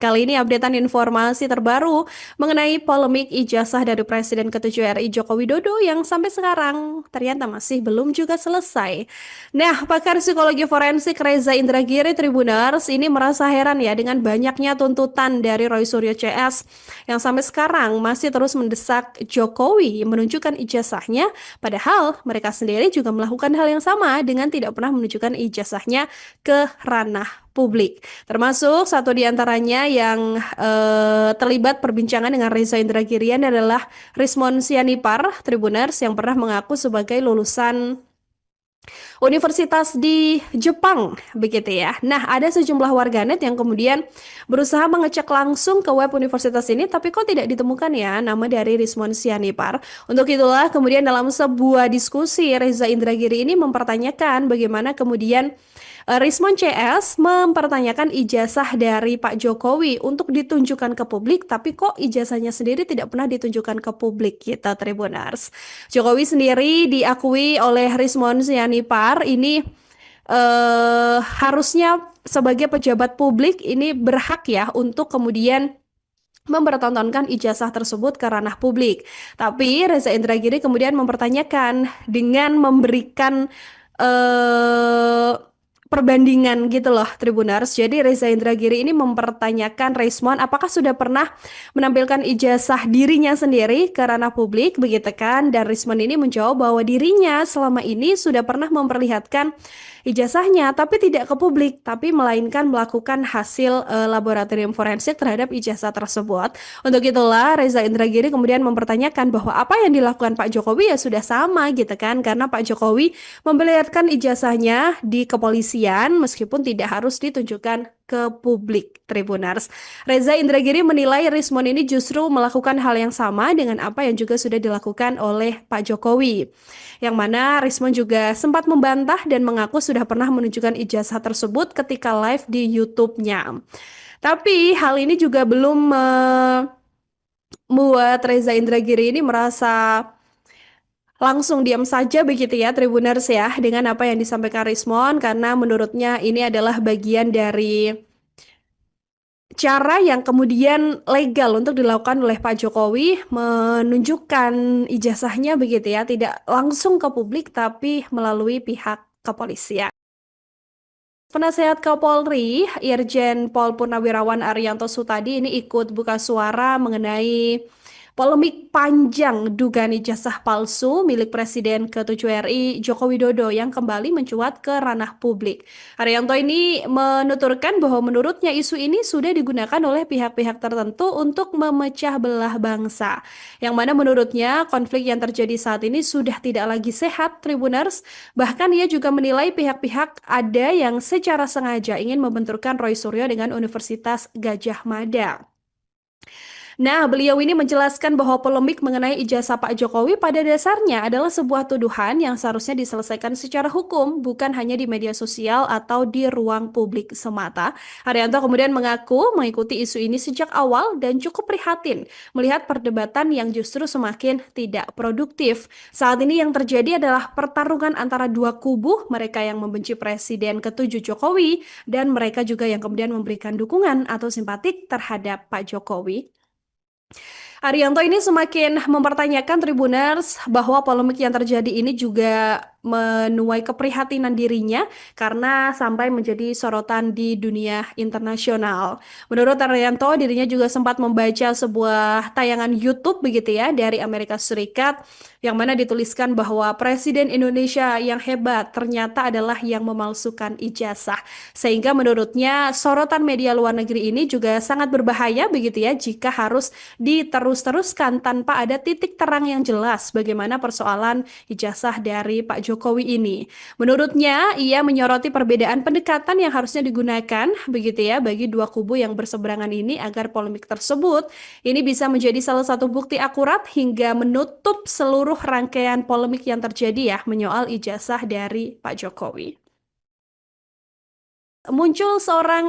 Kali ini updatean informasi terbaru mengenai polemik ijazah dari Presiden ke-7 RI Joko Widodo yang sampai sekarang ternyata masih belum juga selesai. Nah, pakar psikologi forensik Reza Indragiri Tribuners ini merasa heran ya dengan banyaknya tuntutan dari Roy Suryo CS yang sampai sekarang masih terus mendesak Jokowi menunjukkan ijazahnya, padahal mereka sendiri juga melakukan hal yang sama dengan tidak pernah menunjukkan ijazahnya ke ranah publik. Termasuk satu di antaranya yang terlibat perbincangan dengan Reza Indragiri adalah Rismon Sianipar, Tribuners, yang pernah mengaku sebagai lulusan universitas di Jepang, begitu ya. Nah, ada sejumlah warganet yang kemudian berusaha mengecek langsung ke web universitas ini, tapi kok tidak ditemukan ya nama dari Rismon Sianipar. Untuk itulah kemudian dalam sebuah diskusi, Reza Indragiri ini mempertanyakan bagaimana kemudian Rismon CS mempertanyakan ijazah dari Pak Jokowi untuk ditunjukkan ke publik, tapi kok ijazahnya sendiri tidak pernah ditunjukkan ke publik gitu, Tribuners. Jokowi sendiri diakui oleh Rismon Sianipar ini harusnya sebagai pejabat publik ini berhak ya untuk kemudian mempertontonkan ijazah tersebut ke ranah publik. Tapi Reza Indragiri kemudian mempertanyakan dengan memberikan eh perbandingan gitu loh, Tribuners. Jadi Reza Indragiri ini mempertanyakan Rismon apakah sudah pernah menampilkan ijazah dirinya sendiri ke ranah publik, begitu kan? Dan Rismon ini menjawab bahwa dirinya selama ini sudah pernah memperlihatkan ijazahnya, tapi tidak ke publik, tapi melainkan melakukan hasil laboratorium forensik terhadap ijazah tersebut. Untuk itulah Reza Indragiri kemudian mempertanyakan bahwa apa yang dilakukan Pak Jokowi ya sudah sama gitu kan, karena Pak Jokowi memperlihatkan ijazahnya di kepolisian meskipun tidak harus ditunjukkan ke publik, Tribuners. Reza Indragiri menilai Rismon ini justru melakukan hal yang sama dengan apa yang juga sudah dilakukan oleh Pak Jokowi. Yang mana Rismon juga sempat membantah dan mengaku sudah pernah menunjukkan ijazah tersebut ketika live di YouTube-nya. Tapi hal ini juga belum membuat Reza Indragiri ini merasa langsung diam saja begitu ya, Tribuners ya, dengan apa yang disampaikan Rismon, karena menurutnya ini adalah bagian dari cara yang kemudian legal untuk dilakukan oleh Pak Jokowi menunjukkan ijazahnya begitu ya, tidak langsung ke publik tapi melalui pihak kepolisian. Penasehat Kapolri, Irjen Pol Purnawirawan Ariyanto Sutadi ini ikut buka suara mengenai polemik panjang dugaan ijazah palsu milik Presiden ke-7 RI Joko Widodo yang kembali mencuat ke ranah publik. Ariyanto ini menuturkan bahwa menurutnya isu ini sudah digunakan oleh pihak-pihak tertentu untuk memecah belah bangsa. Yang mana menurutnya konflik yang terjadi saat ini sudah tidak lagi sehat, Tribuners. Bahkan ia juga menilai pihak-pihak ada yang secara sengaja ingin membenturkan Roy Suryo dengan Universitas Gadjah Mada. Nah, beliau ini menjelaskan bahwa polemik mengenai ijazah Pak Jokowi pada dasarnya adalah sebuah tuduhan yang seharusnya diselesaikan secara hukum, bukan hanya di media sosial atau di ruang publik semata. Ariyanto kemudian mengaku mengikuti isu ini sejak awal dan cukup prihatin melihat perdebatan yang justru semakin tidak produktif. Saat ini yang terjadi adalah pertarungan antara dua kubu, mereka yang membenci Presiden ke-7 Jokowi dan mereka juga yang kemudian memberikan dukungan atau simpatik terhadap Pak Jokowi. Ariyanto ini semakin mempertanyakan Tribuners bahwa polemik yang terjadi ini juga menuai keprihatinan dirinya karena sampai menjadi sorotan di dunia internasional. Menurut Ariyanto, dirinya juga sempat membaca sebuah tayangan YouTube begitu ya dari Amerika Serikat yang mana dituliskan bahwa Presiden Indonesia yang hebat ternyata adalah yang memalsukan ijazah. Sehingga menurutnya sorotan media luar negeri ini juga sangat berbahaya begitu ya jika harus diterus-teruskan tanpa ada titik terang yang jelas bagaimana persoalan ijazah dari Pak Jokowi ini. Menurutnya, ia menyoroti perbedaan pendekatan yang harusnya digunakan begitu ya bagi dua kubu yang berseberangan ini agar polemik tersebut ini bisa menjadi salah satu bukti akurat hingga menutup seluruh rangkaian polemik yang terjadi ya menyoal ijazah dari Pak Jokowi. Muncul seorang